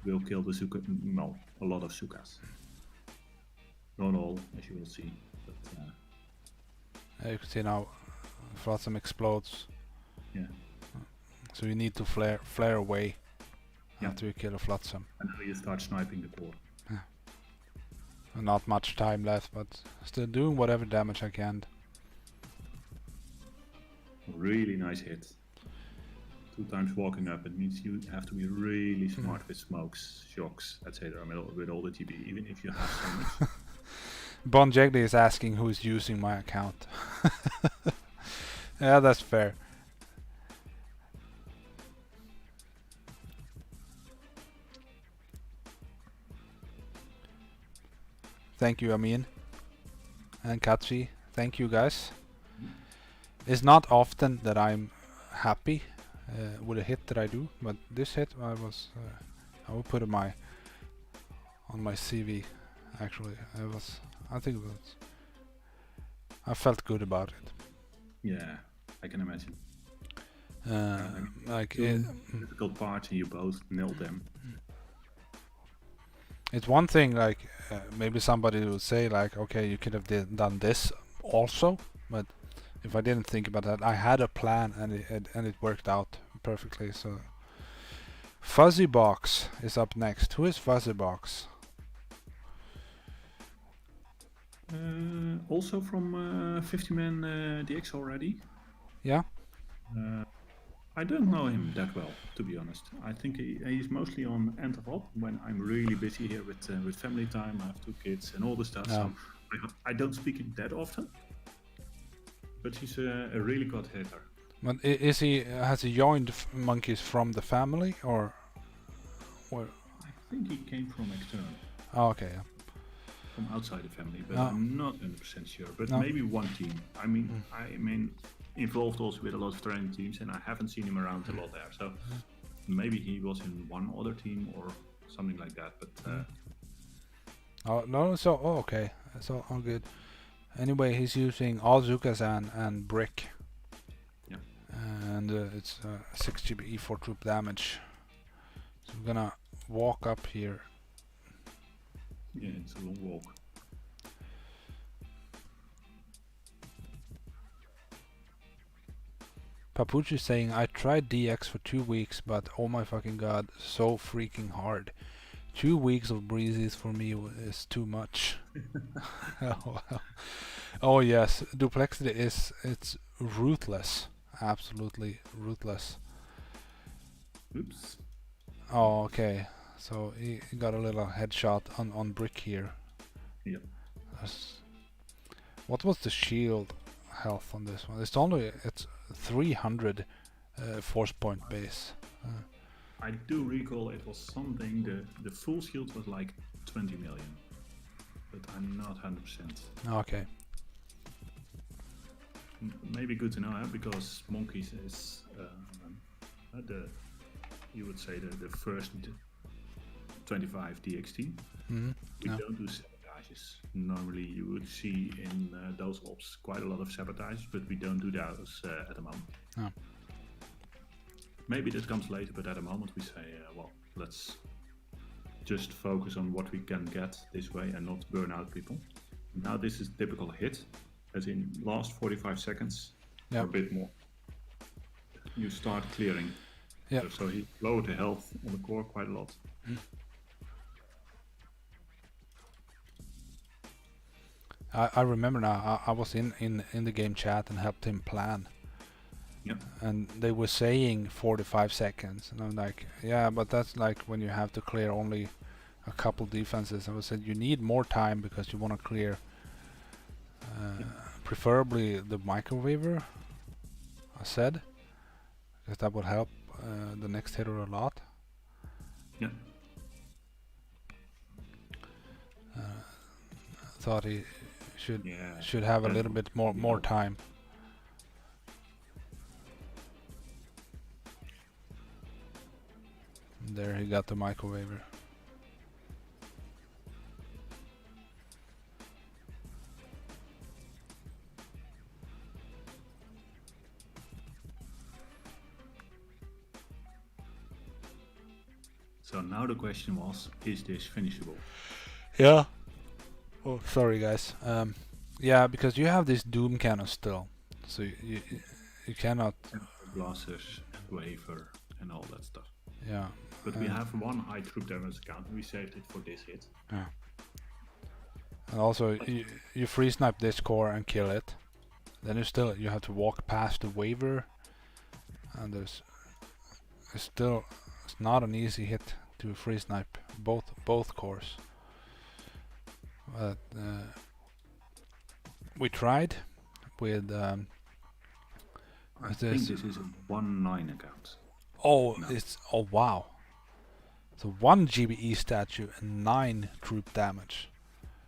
C: will kill the Zuka. Well, a lot of Zukas. Not all, as you will see. But,
A: you can see now, Flotsam explodes.
C: Yeah.
A: So you need to flare away after you kill a Flotsam.
C: And now you start sniping the core.
A: Not much time left, but still doing whatever damage I can.
C: Really nice hit. 2 times walking up. It means you have to be really smart with smokes, shocks, etc. With all the TP, even if you have so much.
A: Bon Jiggly is asking who's using my account. Yeah, that's fair. Thank you, Amin. And Katsi. Thank you, guys. It's not often that I'm happy with a hit that I do, but this hit I will put it on my CV. Actually, I felt good about it.
C: Yeah, I can imagine.
A: Like
C: difficult parts, and you both nailed them.
A: It's one thing, like maybe somebody would say, like, okay, you could have done this also, but if I didn't think about that, I had a plan and it worked out perfectly. So Fuzzy Box is up next. Who is Fuzzy Box?
C: Also from 50-man DX already.
A: Yeah.
C: I don't know him that well, to be honest. I think he's mostly on End of Op when I'm really busy here with family time. I have 2 kids and all the stuff, so I don't speak him that often. But he's a really good hitter.
A: But has he joined Monkeys from the family or?
C: I think he came from external.
A: Oh, okay. Yeah.
C: From outside the family, but I'm not 100% sure. But maybe one team. I mean, involved also with a lot of training teams, and I haven't seen him around a lot there. So maybe he was in one other team or something like that. But
A: oh no, so okay, so all good. Anyway, he's using all Zukas and Brick.
C: Yeah.
A: And it's 6 GB for troop damage. So we're gonna walk up here.
C: Yeah, it's a long walk.
A: Papucci is saying, I tried DX for 2 weeks, but oh my fucking god, so freaking hard. 2 weeks of breezes for me is too much. Oh yes, Duplexity it's ruthless, absolutely ruthless.
C: Oops.
A: Oh, okay. So he got a little headshot on Brick here.
C: Yep.
A: What was the shield health on this one? It's 300 force point base.
C: I do recall it was something. The full shield was like 20 million, but I'm not 100%.
A: Okay.
C: Maybe good to know, because Monkeys is you would say the first 25 DXT.
A: Mm-hmm.
C: We don't do sabotages. Normally, you would see in those ops quite a lot of sabotages, but we don't do those at the moment.
A: No.
C: Maybe that comes later, but at the moment we say, well, let's just focus on what we can get this way and not burn out people. Now this is typical hit, as in last 45 seconds or a bit more. You start clearing.
A: Yeah.
C: So he lowered the health on the core quite a lot.
A: I remember now, I was in the game chat and helped him plan.
C: Yeah.
A: And they were saying 45 seconds. And I'm like, yeah, but that's like when you have to clear only a couple defenses. And I said, you need more time because you want to clear preferably the microwaver, I said. Because that would help the next hitter a lot.
C: Yeah.
A: Thought he should have a little bit more time. There he got the microwaver.
C: So now the question was, is this finishable?
A: Yeah. Oh, sorry guys. Yeah, because you have this doom cannon still, so you cannot.
C: Blasters and waver and all that stuff.
A: Yeah.
C: But we have one high troop damage count and we saved it for this hit.
A: Yeah. And also you free snipe this core and kill it. Then you have to walk past the waver, and it's not an easy hit to free snipe both cores. But we tried with.
C: I think this is a 1-9 account.
A: Oh,
C: No.
A: oh wow. So 1 GBE statue and 9 troop damage.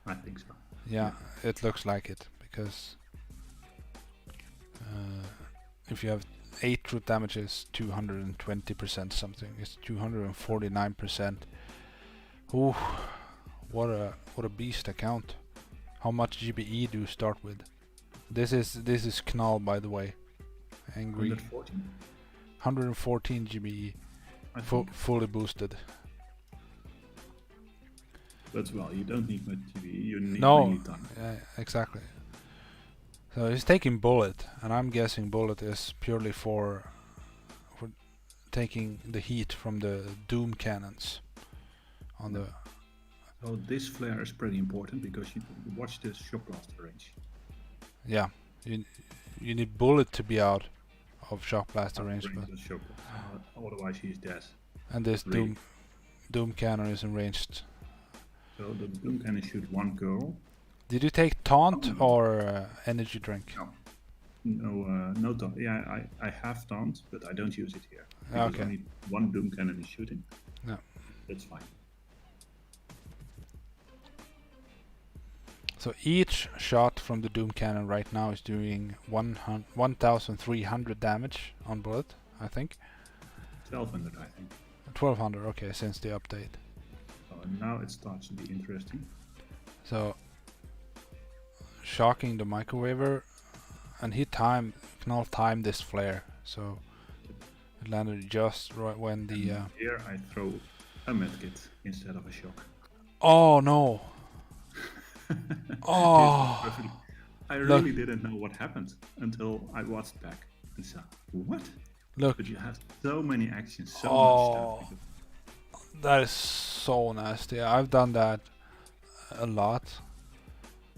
C: I think so.
A: Yeah, it looks like it, because if you have 8 troop damage is 220% something. It's 249%. Ooh, what a beast account. How much GBE do you start with? This is Knall, by the way. Angry.
C: 114?
A: 114 GBE. Fully boosted.
C: But well, you don't need much TV, you need
A: No,
C: time.
A: yeah, exactly. So he's taking bullet, and I'm guessing bullet is purely for taking the heat from the doom cannons on the.
C: So this flare is pretty important because you watch the shock blaster range.
A: Yeah, you need bullet to be out of shock blaster range, but
C: otherwise he's dead.
A: and this
C: Really?
A: doom cannon is ranged.
C: So the doom cannon shoot one girl.
A: Did you take taunt or energy drink?
C: No taunt. Yeah, I have taunt, but I don't use it here. Because
A: Okay.
C: only one doom cannon is shooting.
A: Yeah.
C: That's fine.
A: So each shot from the doom cannon right now is doing 1,300 damage on bullet, I think.
C: 1200, I think.
A: 1,200, okay, since the update.
C: So now it starts to be interesting.
A: So shocking the microwaver, and Knall timed this flare, so it landed just right when the.
C: Here I throw a medkit instead of a shock.
A: Oh no! Oh!
C: I really didn't know what happened until I watched back and said, "What?"
A: Look!
C: But you have so many actions, so much stuff.
A: That is so nasty. I've done that a lot,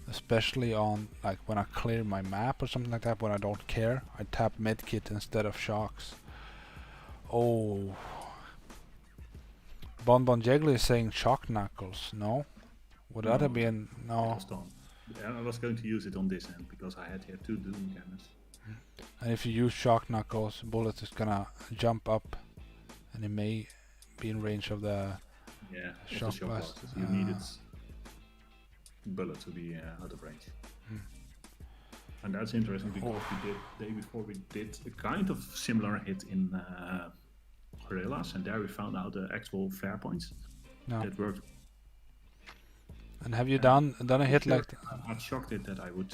A: especially on like when I clear my map or something like that. When I don't care, I tap medkit instead of shocks. Oh. Bon Jegley is saying shock knuckles. No, would that have been no?
C: Yeah, I was going to use it on this end because I had here 2 doom cannons.
A: And if you use shock knuckles, bullet is gonna jump up, and it may be in range of the shock blast.
C: You needed bullet to be out of range. And that's interesting because we did day before we did a kind of similar hit in gorillas, and there we found out the actual fair points that worked.
A: And have you done a hit
C: sure,
A: like?
C: I shocked it that I would,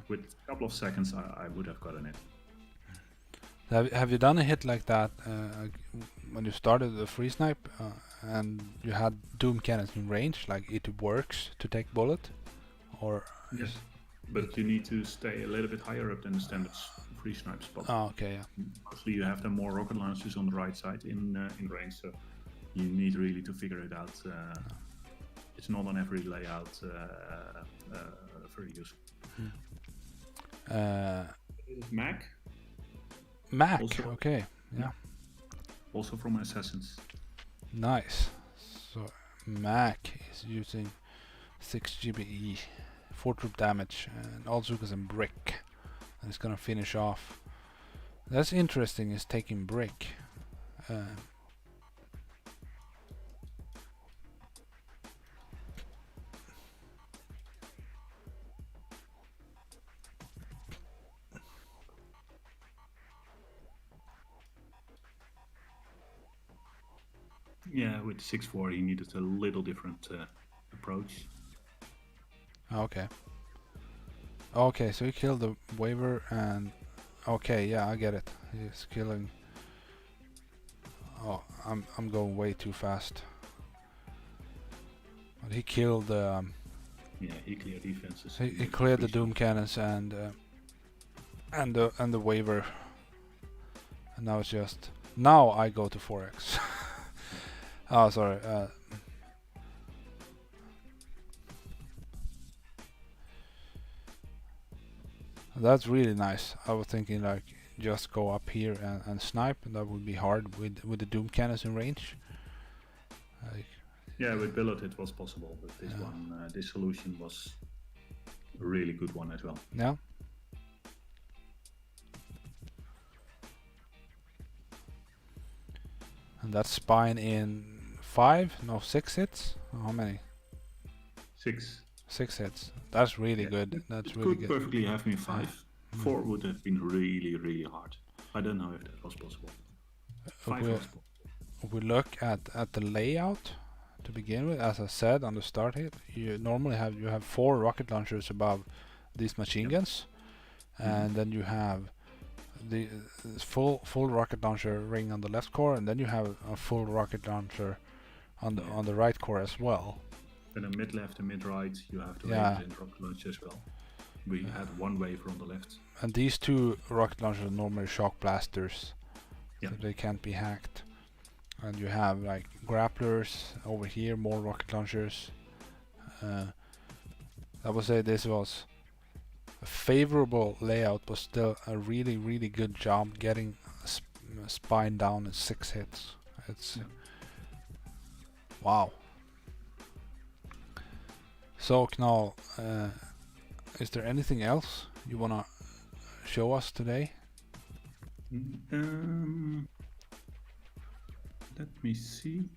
C: with a couple of seconds, I would have gotten it.
A: Have you done a hit like that when you started the free snipe and you had doom cannons in range? Like it works to take bullet, or?
C: Yes, but you need to stay a little bit higher up than the standard free snipe spot.
A: Oh, okay, yeah.
C: Mostly you have the more rocket launchers on the right side in range, so you need really to figure it out. It's not on every layout very useful. Mac.
A: Mac,
C: also,
A: okay, yeah.
C: Also from Assassins.
A: Nice. So Mac is using 6 GBE, 4 troop damage, and also has a brick. And it's gonna finish off. That's interesting. Is taking brick.
C: Yeah, with 6-4 he needed a little different approach.
A: Okay. Okay, so he killed the waiver and... Okay, yeah, I get it. He's killing... Oh, I'm going way too fast. But he killed...
C: yeah, he cleared defenses.
A: He cleared the doom cannons and the waiver. And now it's just... Now I go to 4x. Oh, sorry. That's really nice. I was thinking like just go up here and snipe, and that would be hard with the doom cannons in range. Like,
C: yeah, with billet it was possible, but this this solution was a really good one as well.
A: Yeah. And that's spine in 6 hits. How many?
C: 6.
A: 6 hits. That's really good. That's really good.
C: Could perfectly have been 5. 4 would have been really, really hard. I don't know if that was possible. 5 was possible.
A: If we look at the layout to begin with, as I said on the start hit, you normally have 4 rocket launchers above these machine guns, and then you have the full rocket launcher ring on the left core, and then you have a full rocket launcher on the right core as well.
C: And a mid left and mid right, you have the range and rocket launcher as well. We had one waver on the left.
A: And these 2 rocket launchers are normally shock blasters, so they can't be hacked. And you have like grapplers over here, more rocket launchers. I would say this was a favorable layout, but still a really, really good job getting spine down in 6 hits. It's wow. So Knall, is there anything else you wanna show us today?
C: Let me see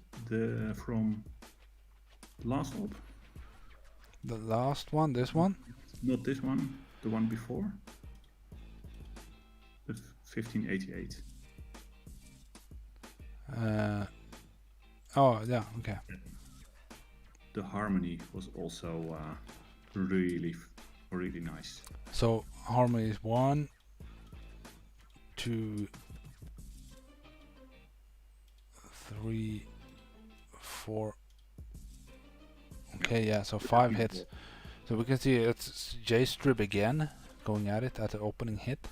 C: from last op.
A: The last one, this one?
C: Not this one, the one before. The 1588.
A: Oh yeah, okay.
C: The harmony was also really, really nice.
A: So harmony is 1, 2, 3, 4. Okay, yeah, so 5 hits. So we can see it's J-Strip again going at it at the opening hit.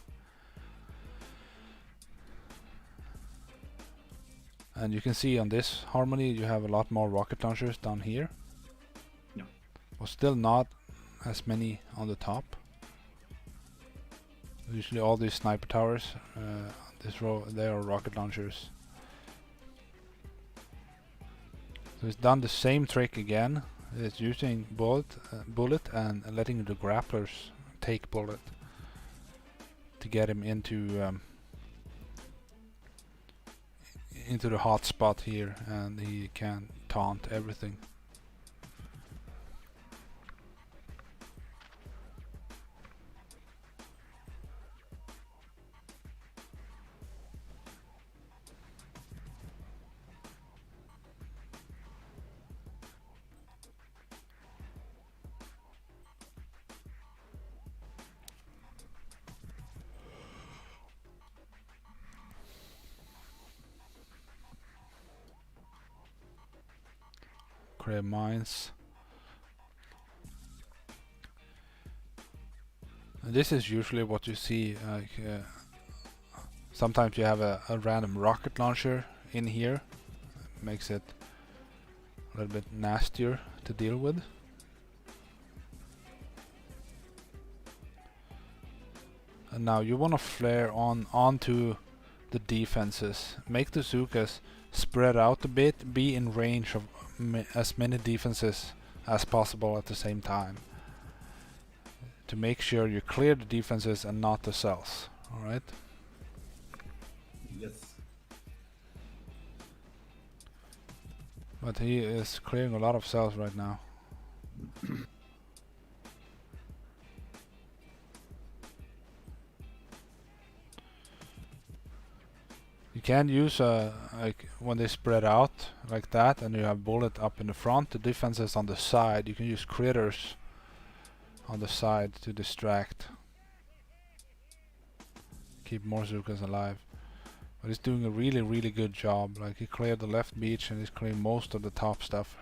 A: And you can see on this harmony you have a lot more rocket launchers down here.
C: Yeah.
A: But still not as many on the top. Usually all these sniper towers, this row, they are rocket launchers. So it's done the same trick again. It's using bullet and letting the grapplers take bullet to get him into the hot spot here, and he can taunt everything. create mines. And this is usually what you see, like sometimes you have a random rocket launcher in here. Makes it a little bit nastier to deal with. And now you want to flare onto the defenses. Make the Zookas spread out a bit, be in range of as many defenses as possible at the same time, to make sure you clear the defenses and not the cells. Alright?
C: Yes.
A: But he is clearing a lot of cells right now. You can use like when they spread out like that and you have bullet up in the front, the defenses on the side, you can use critters on the side to distract. Keep more Zookas alive. But he's doing a really good job. Like he cleared the left beach and he's clearing most of the top stuff.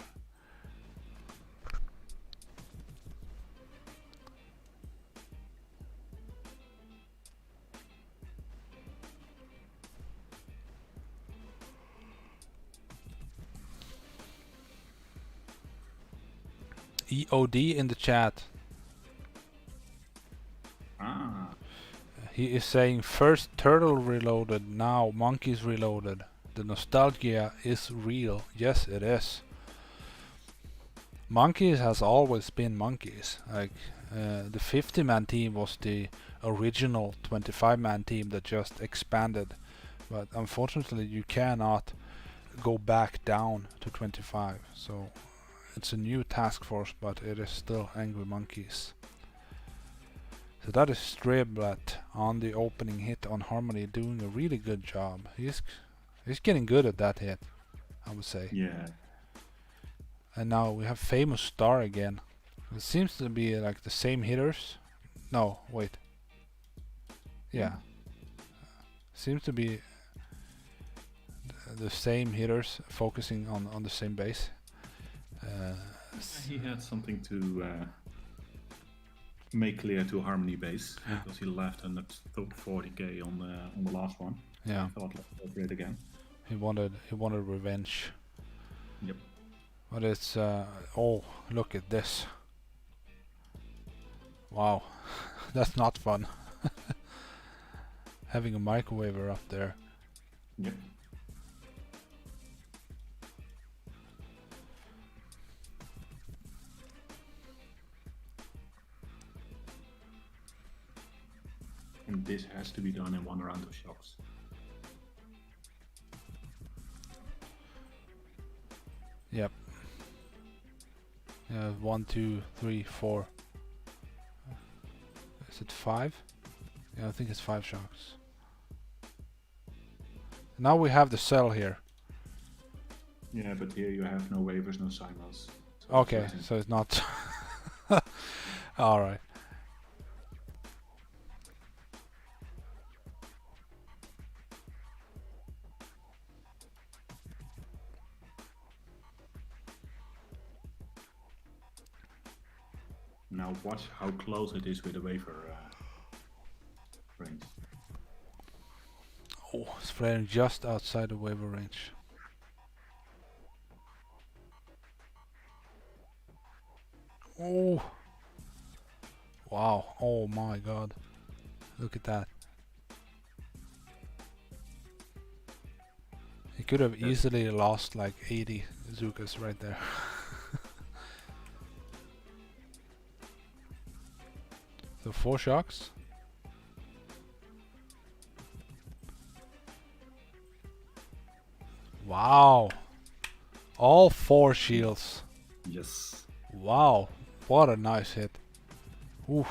A: EOD in the chat.
C: Ah.
A: He is saying first turtle reloaded, now monkeys reloaded. The nostalgia is real. Yes, it is. Monkeys has always been monkeys. Like the 50-man team was the original 25-man team that just expanded. But unfortunately you cannot go back down to 25. So it's a new task force, but it is still Angry Monkeys. So that is Striblet on the opening hit on Harmony, doing a really good job. He's getting good at that hit, I would say.
C: Yeah.
A: And now we have Famous Star again. It seems to be like the same hitters. No, wait. Yeah. Seems to be the same hitters focusing on the same base.
C: He had something to make clear to Harmony base, because he left 140k on the last one.
A: Yeah.
C: I thought let's go for it again.
A: He wanted revenge.
C: Yep.
A: But it's oh, look at this. Wow. That's not fun. Having a microwaver up there.
C: Yep. And this has to be done in one round of shocks.
A: Yep. Yeah, 1, 2, 3, 4. Is it 5? Yeah, I think it's 5 shocks. Now we have the cell here.
C: Yeah, but here you have no waivers, no simul's. So
A: Okay, so it's not. Alright.
C: Now watch how close it is with the waiver range.
A: Oh, it's flaring just outside the waiver range. Oh! Wow, oh my god. Look at that. He could have easily lost like 80 Zookas right there. So 4 shocks. Wow. All 4 shields.
C: Yes.
A: Wow. What a nice hit. Oof.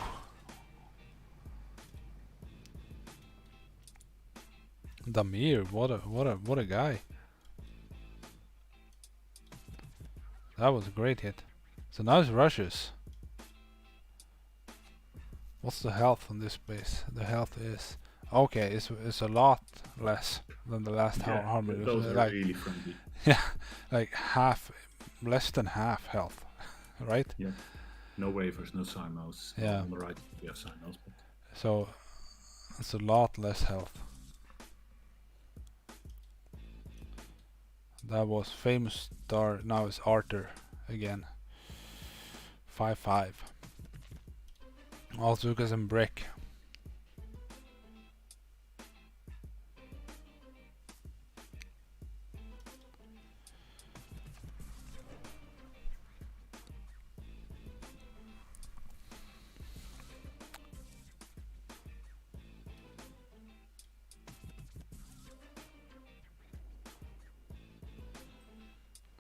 A: Damir, what a guy. That was a great hit. So nice rushes. What's the health on this base? The health is okay. It's a lot less than the last Harmony.
C: Those are
A: Like
C: really friendly.
A: yeah, like half less than half health, right?
C: Yeah. No waivers, no simos.
A: Yeah.
C: On the right, we have simos, but
A: So it's a lot less health. That was famous star. Now it's Arthur again. 5-5. Also got some brick.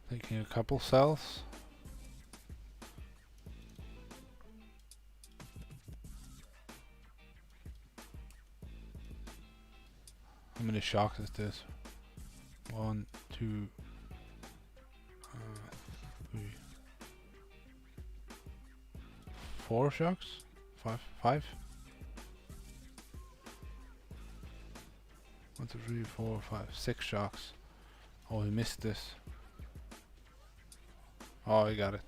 A: Taking a couple cells. How many shocks is this? 1, 2, 3, 4 shocks? 5? 1, 2, 3, 4, 5, 6 shocks. Oh, he missed this. Oh, he got it.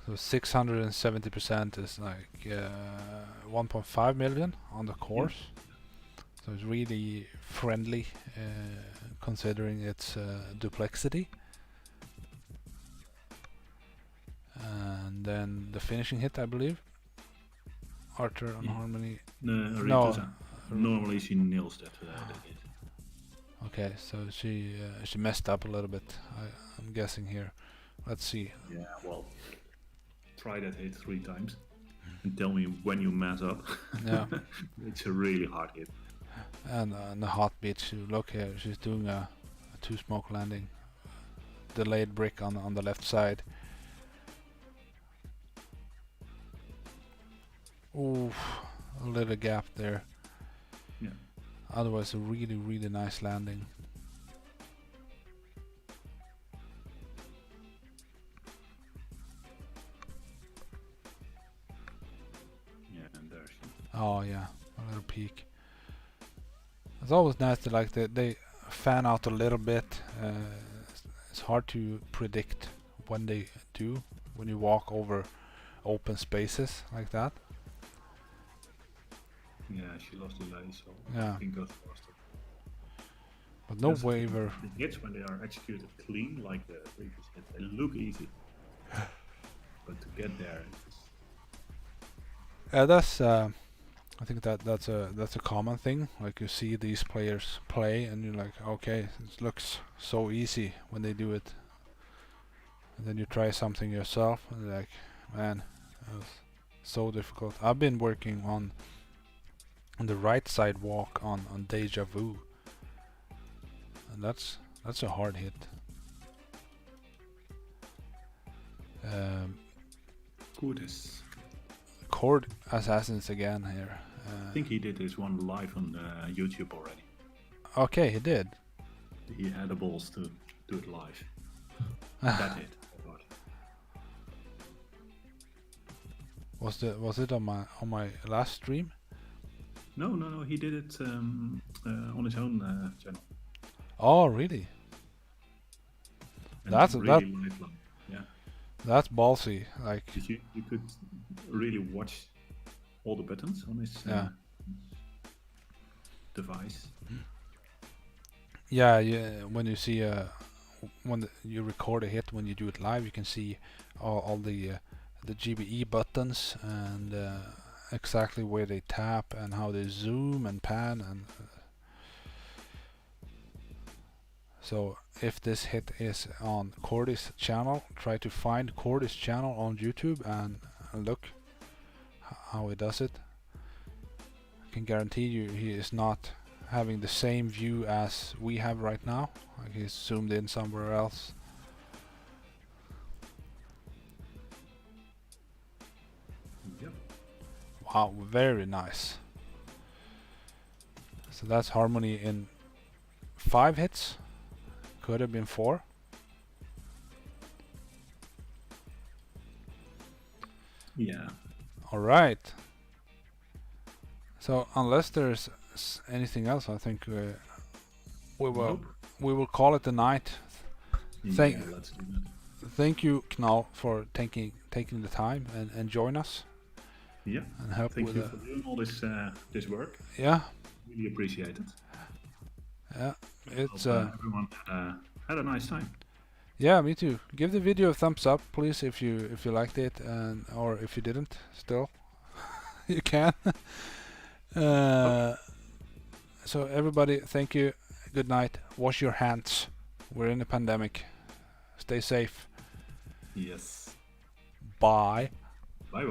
A: So 670% is like 1.5 million on the course. So it's really friendly considering its Duplexity. And then the finishing hit, I believe. Archer on harmony.
C: No. Normally she nails that hit.
A: Okay, so she messed up a little bit. I'm guessing here. Let's see.
C: Yeah, well, try that hit 3 times and tell me when you mess up.
A: Yeah.
C: It's a really hard hit.
A: And the hot beat, look here, she's doing a 2-smoke landing. Delayed brick on the left side. Oof, a little gap there.
C: Yeah.
A: Otherwise a really, really nice landing.
C: Yeah, and there she.
A: Oh yeah, a little peak. It's always nice to like they fan out a little bit. It's hard to predict when they do, when you walk over open spaces like that.
C: Yeah, she lost delay, so
A: Yeah.
C: I think goes faster.
A: But no waiver.
C: The hits, when they are executed clean, like the previous hit, they look easy. But to get there, it's
A: Yeah, that's I think that's a common thing. Like you see these players play, and you're like, okay, it looks so easy when they do it. And then you try something yourself, and you're like, man, it was so difficult. I've been working on the right side walk on Deja Vu, and that's a hard hit.
C: Curtis.
A: Chord Assassins again here.
C: I think he did this one live on YouTube already.
A: Okay, he did.
C: He had the balls to do it live. That hit.
A: Was it on my last stream?
C: No. He did it on his own channel.
A: Oh, really?
C: And
A: That's
C: really lifelike. Yeah.
A: That's ballsy. Like
C: You could really watch all the buttons on his device.
A: yeah, when you see when you record a hit, when you do it live, you can see all the GBE buttons and exactly where they tap and how they zoom and pan and so if this hit is on Cordy's channel, try to find Cordy's channel on YouTube and look how he does it. I can guarantee you he is not having the same view as we have right now. Like he's zoomed in somewhere else.
C: Yep.
A: Wow, very nice. So that's harmony in 5 hits. Could have been 4.
C: Yeah.
A: All right. So unless there's anything else, I think we will call it a night. Thank
C: Yeah, let's do that.
A: thank you, Knal, for taking the time and join us
C: Yeah.
A: and help
C: Thank
A: with
C: you for doing all this work.
A: yeah.
C: Really appreciate it.
A: Yeah, it's
C: Hope everyone had a nice time.
A: yeah, me too. Give the video a thumbs up, please, if you liked it, and or if you didn't, still you can. So everybody, thank you. Good night. Wash your hands. We're in a pandemic. Stay safe.
C: Yes.
A: Bye.